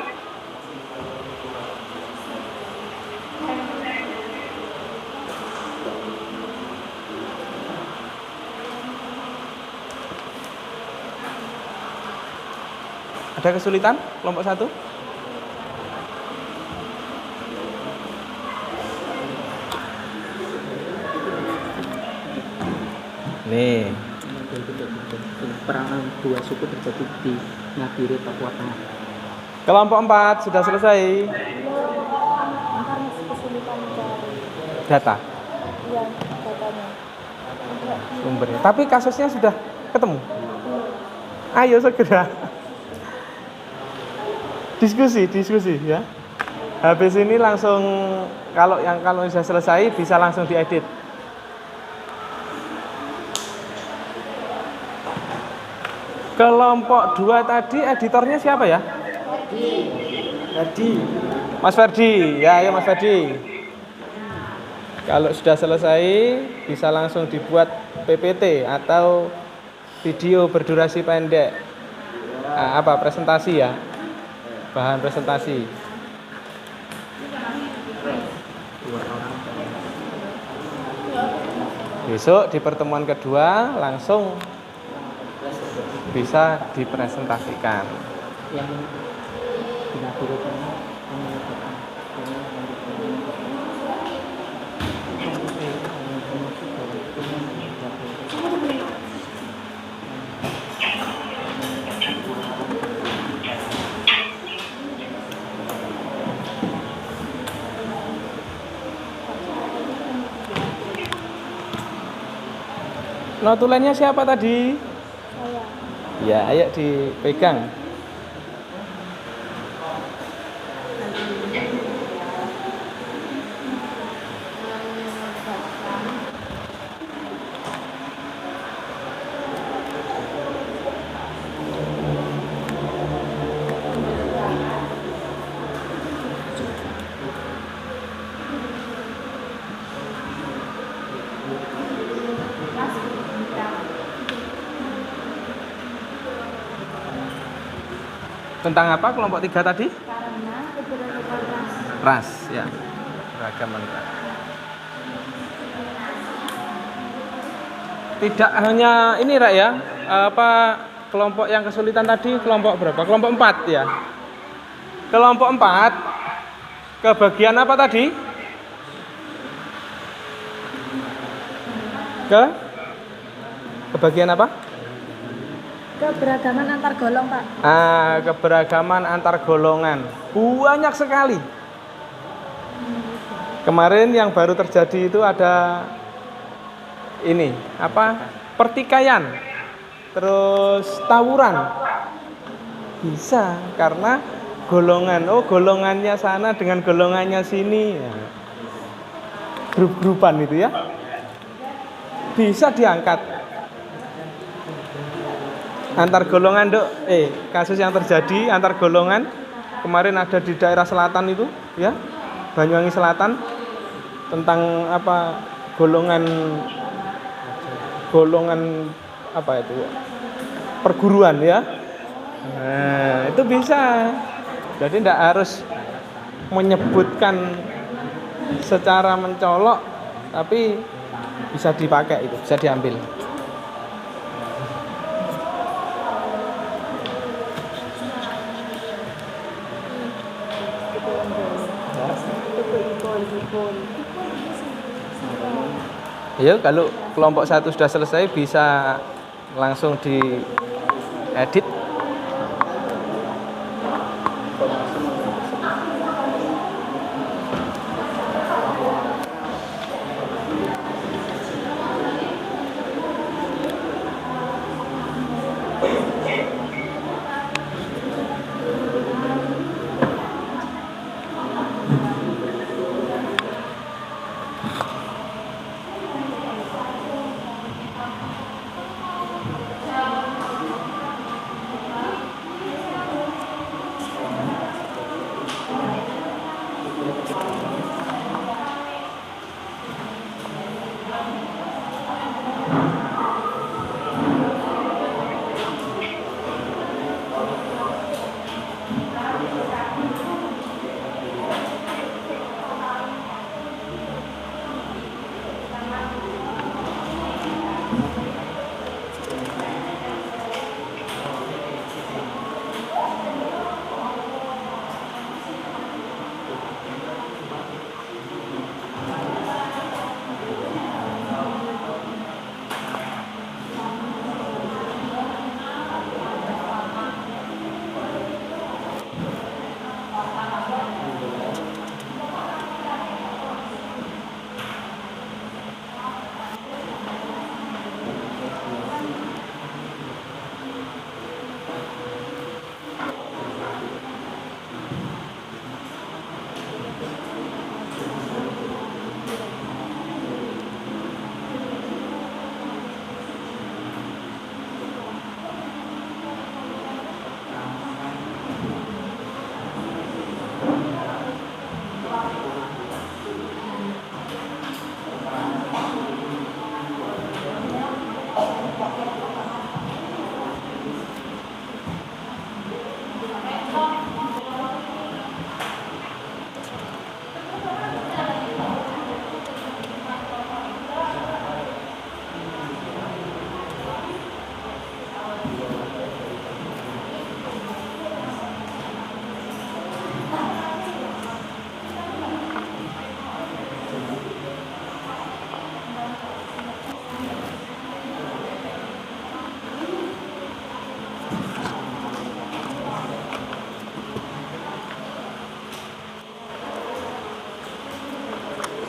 Ada kesulitan kelompok 1? Nih Perangan dua suku terjadi di Ngadire, Papua Tengah. Kelompok 4 sudah selesai. Data. Iya, datanya. Sumbernya. Tapi kasusnya sudah ketemu? Ayo segera. Diskusi ya. Habis ini langsung kalau sudah selesai bisa langsung diedit. Kelompok 2 tadi editornya siapa ya? Ferdi. Mas Ferdi, ya ayo Mas Ferdi. Kalau sudah selesai bisa langsung dibuat PPT atau video berdurasi pendek. Nah, presentasi ya? Bahan presentasi. Besok di pertemuan kedua langsung bisa dipresentasikan. Notulennya siapa tadi? Saya. Ya, ayo dipegang. Tentang apa kelompok 3 tadi? Karena keberagaman Ras, ya. Beragaman ras. Tidak hanya ini Rak ya. Kelompok yang kesulitan tadi kelompok berapa? Kelompok 4 ya. Kelompok 4 kebagian apa tadi? Kebagian apa? keberagaman antar golong, Pak. Keberagaman antar golongan banyak sekali. Kemarin yang baru terjadi itu ada ini pertikaian, terus tawuran. Bisa karena golongannya sana dengan golongannya sini ya. Grup-grupan itu ya bisa diangkat antar golongan kasus yang terjadi antar golongan kemarin ada di daerah selatan itu ya, Banyuwangi Selatan, tentang golongan perguruan ya. Nah, itu bisa. Jadi tidak harus menyebutkan secara mencolok, tapi bisa dipakai, itu bisa diambil. Ya, kalau kelompok 1 sudah selesai bisa langsung diedit.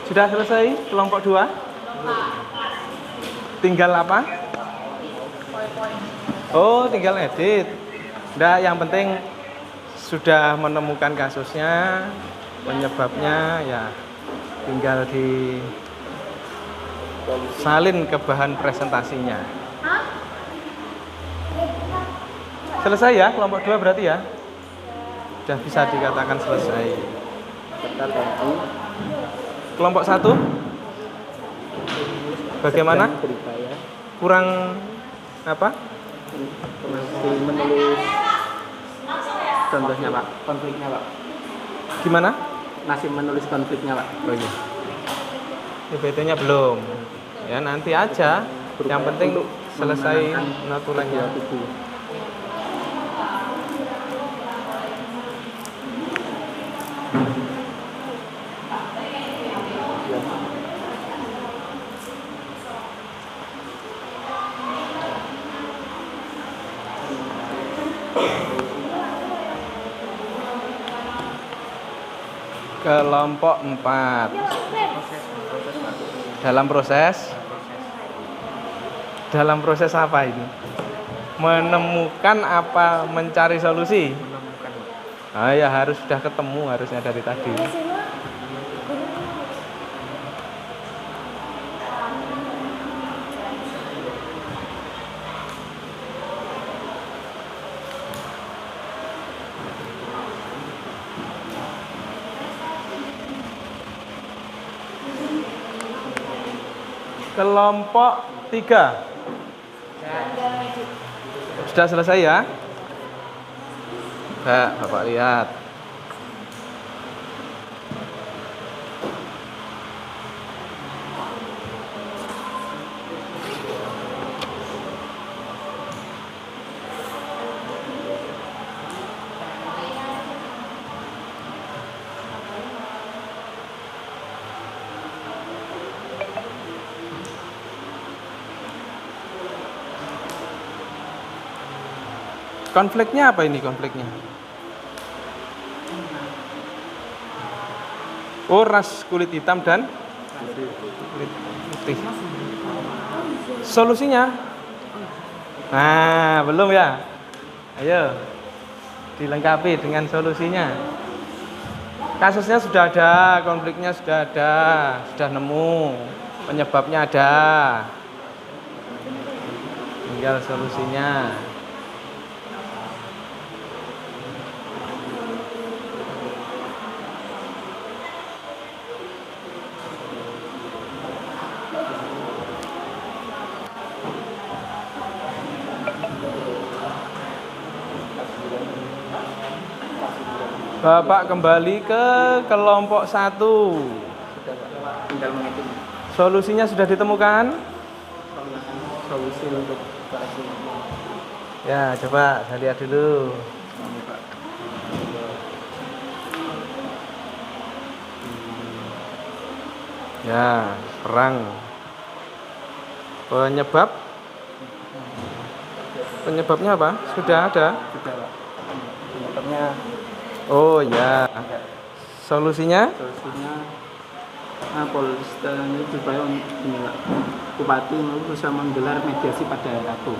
Sudah selesai kelompok 2? Tinggal apa? Oh, tinggal edit. Nggak, yang penting sudah menemukan kasusnya, penyebabnya, ya tinggal di salin ke bahan presentasinya. Selesai ya, kelompok 2 berarti ya? Sudah bisa dikatakan selesai. Kelompok 1? Bagaimana? Kurang apa? Masih menulis contohnya Pak, konfliknya Pak. Gimana? Masih menulis konfliknya Pak. Oh iya. PPT-nya belum. Ya nanti aja. Yang penting selesai notulennya. Kelompok 4 dalam proses apa ini? Menemukan apa mencari solusi? Ah ya harus sudah ketemu harusnya dari tadi. Kelompok 3 sudah selesai ya? Bapak lihat. Konfliknya apa ini konfliknya? Oh, ras kulit hitam dan kulit putih. Solusinya? Nah, belum ya? Ayo, dilengkapi dengan solusinya. Kasusnya sudah ada, konfliknya sudah ada, sudah nemu, penyebabnya ada. Tinggal solusinya. Bapak kembali ke kelompok 1. Tinggal menghitung. Solusinya sudah ditemukan? Solusi untuk Ya, coba saya lihat dulu. Ya, perang. Penyebabnya apa? Sudah ada? Sudah Pak. Penyebabnya Oh ya. Solusinya? Polisi ini supaya Bupati berusaha menggelar mediasi pada Rabu.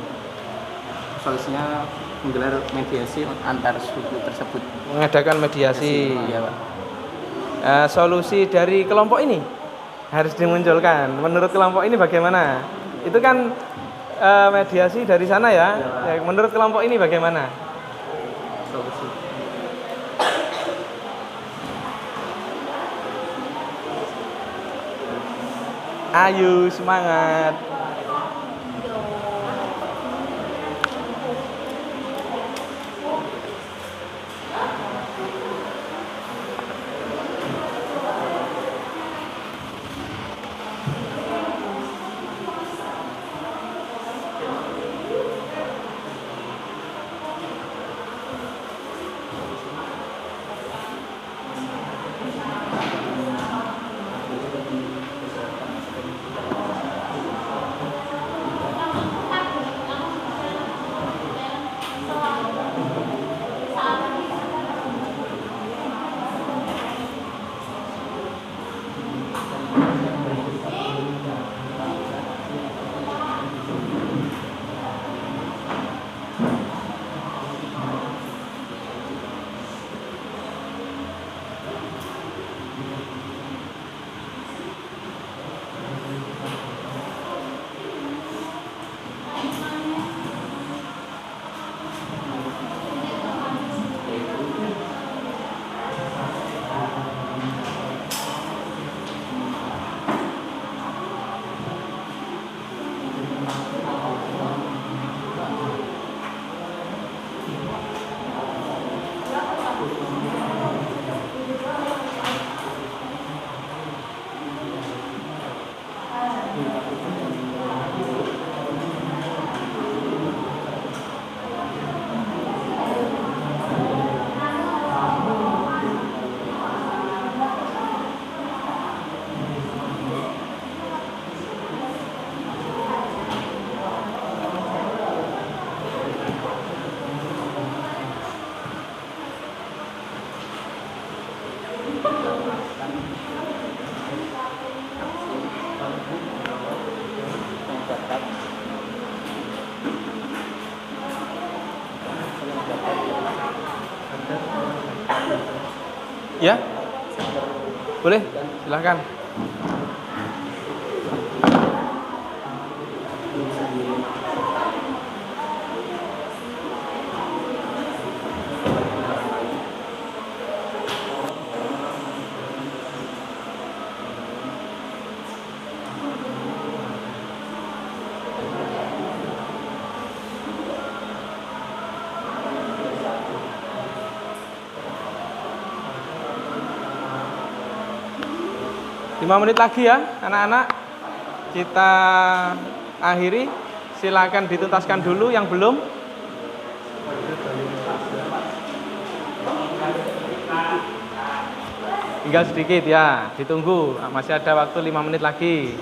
Solusinya menggelar mediasi antar suku tersebut. Mengadakan mediasi. Ya, Pak. Solusi dari kelompok ini harus dimunculkan. Menurut kelompok ini bagaimana? Itu kan mediasi dari sana ya. Menurut kelompok ini bagaimana? Solusi. Ayo semangat. Ya? Boleh, silahkan. Lima menit lagi ya anak-anak, kita akhiri. Silakan dituntaskan dulu yang belum. Tinggal sedikit ya, ditunggu, masih ada waktu 5 menit lagi.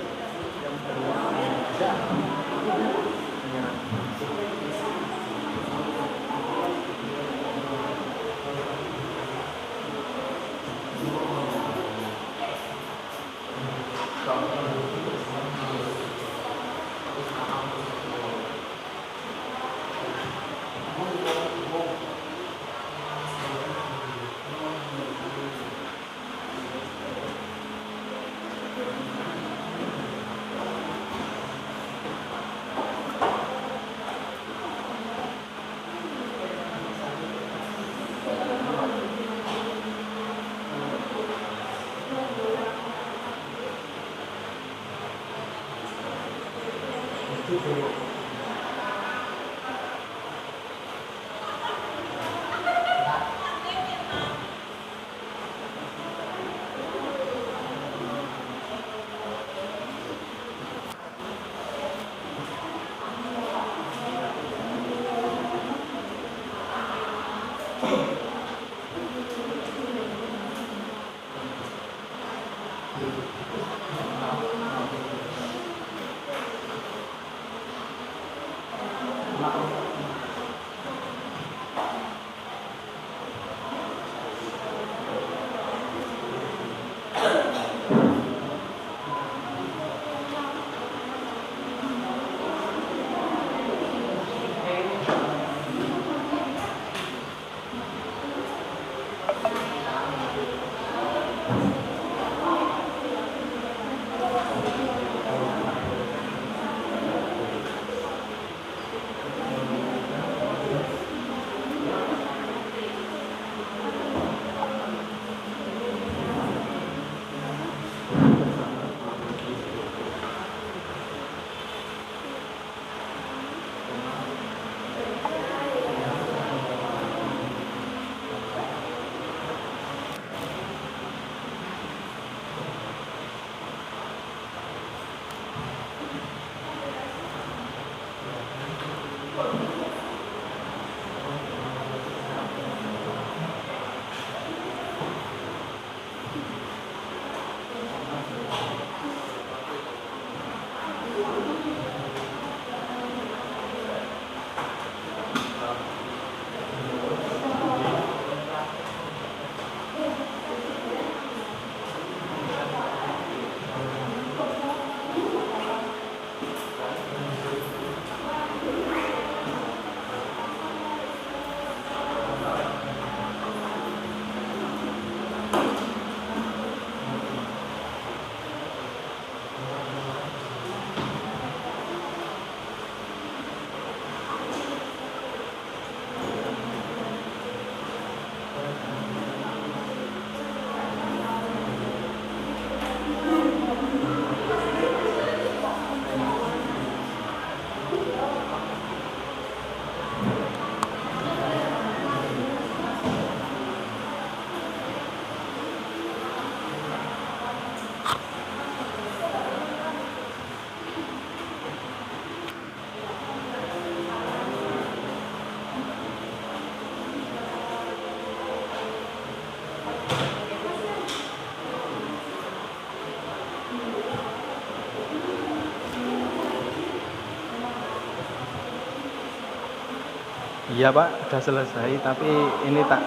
Iya Pak, sudah selesai, tapi ini tak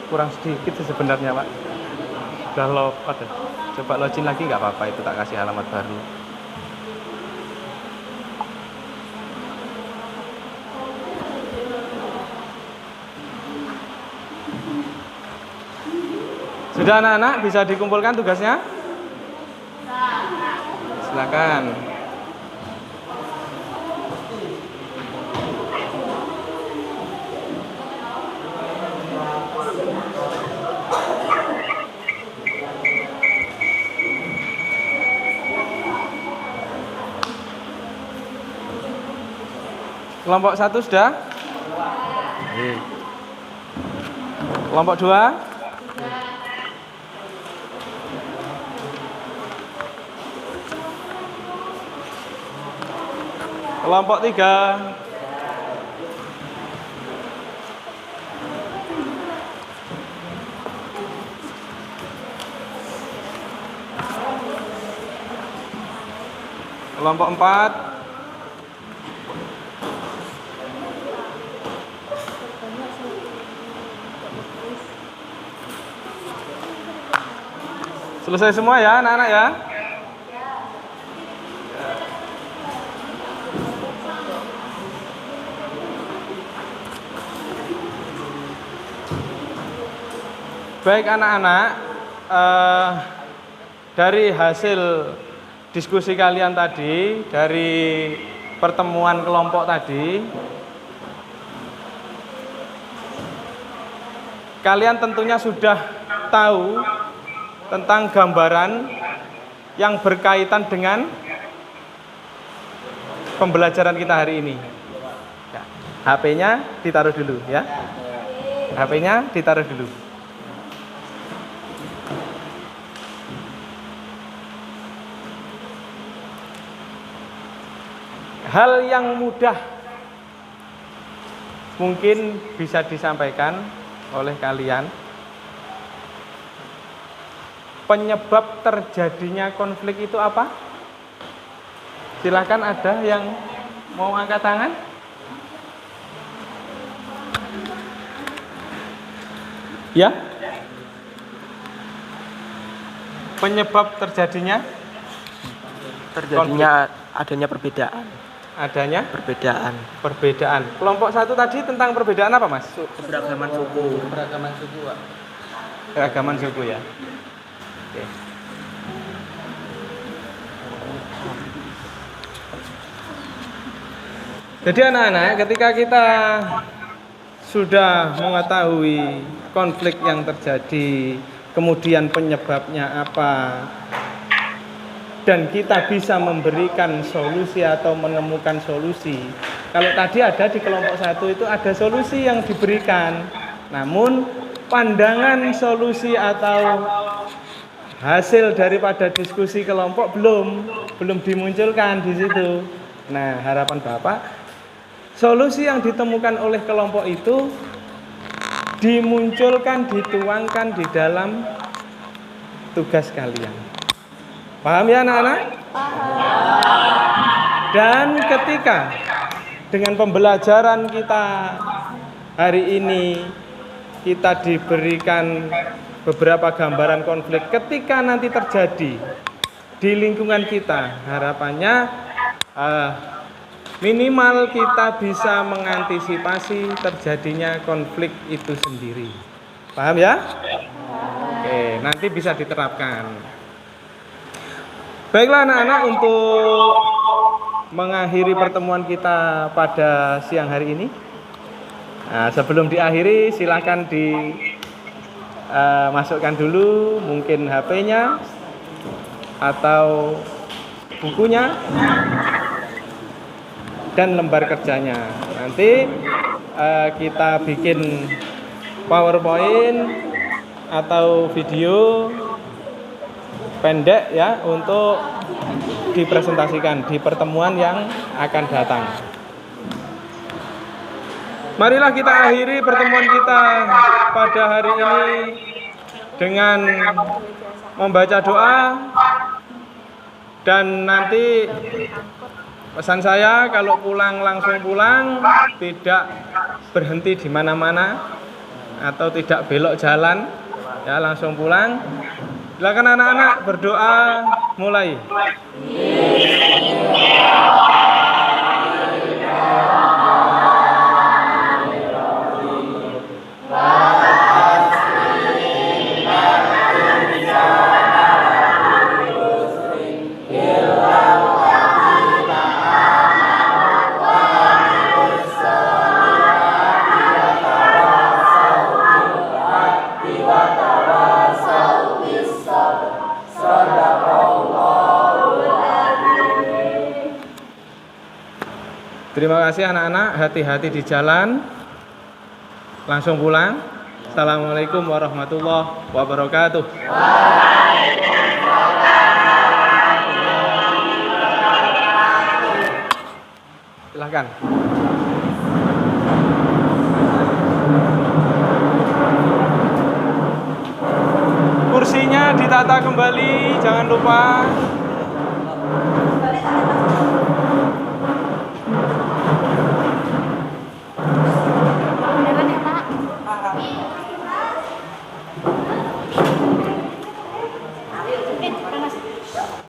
kurang sedikit sih sebenarnya Pak. Sudah lewat ya. Coba login lagi nggak apa-apa, itu tak kasih alamat baru. Sudah anak-anak, bisa dikumpulkan tugasnya? Silakan. Kelompok 1 sudah? Kelompok 2? Kelompok 3? Kelompok 4? Selesai semua ya anak-anak ya? Baik anak-anak, dari hasil diskusi kalian tadi, dari pertemuan kelompok tadi, kalian tentunya sudah tahu tentang gambaran yang berkaitan dengan pembelajaran kita hari ini. Ya, HP-nya ditaruh dulu ya. HP-nya ditaruh dulu. Hal yang mudah mungkin bisa disampaikan oleh kalian. Penyebab terjadinya konflik itu apa? Silakan, ada yang mau angkat tangan? Ya? Penyebab terjadinya adanya perbedaan. Adanya Perbedaan. Kelompok 1 tadi tentang perbedaan apa, Mas? Keberagaman suku. Keragaman suku ya. Oke. Jadi anak-anak, ketika kita sudah mengetahui konflik yang terjadi, kemudian penyebabnya apa, dan kita bisa memberikan solusi atau menemukan solusi. Kalau tadi ada di kelompok 1 itu ada solusi yang diberikan, namun pandangan solusi atau hasil daripada diskusi kelompok belum dimunculkan di situ. Nah, harapan Bapak, solusi yang ditemukan oleh kelompok itu dimunculkan, dituangkan di dalam tugas kalian. Paham ya anak-anak? Dan ketika dengan pembelajaran kita hari ini kita diberikan beberapa gambaran konflik, ketika nanti terjadi di lingkungan kita, harapannya minimal kita bisa mengantisipasi terjadinya konflik itu sendiri. Paham ya? Oke, nanti bisa diterapkan. Baiklah anak-anak, untuk mengakhiri pertemuan kita pada siang hari ini, sebelum diakhiri silakan masukkan dulu mungkin HP-nya atau bukunya dan lembar kerjanya. Nanti kita bikin PowerPoint atau video pendek ya untuk dipresentasikan di pertemuan yang akan datang. Marilah kita akhiri pertemuan kita pada hari ini dengan membaca doa, dan nanti pesan saya kalau pulang langsung pulang, tidak berhenti di mana-mana atau tidak belok jalan, ya langsung pulang. Silakan anak-anak berdoa, mulai. kasih anak-anak, hati-hati di jalan. Langsung pulang. Assalamualaikum warahmatullahi wabarakatuh. Silahkan. Kursinya ditata kembali, jangan lupa. Beneran ya, Pak?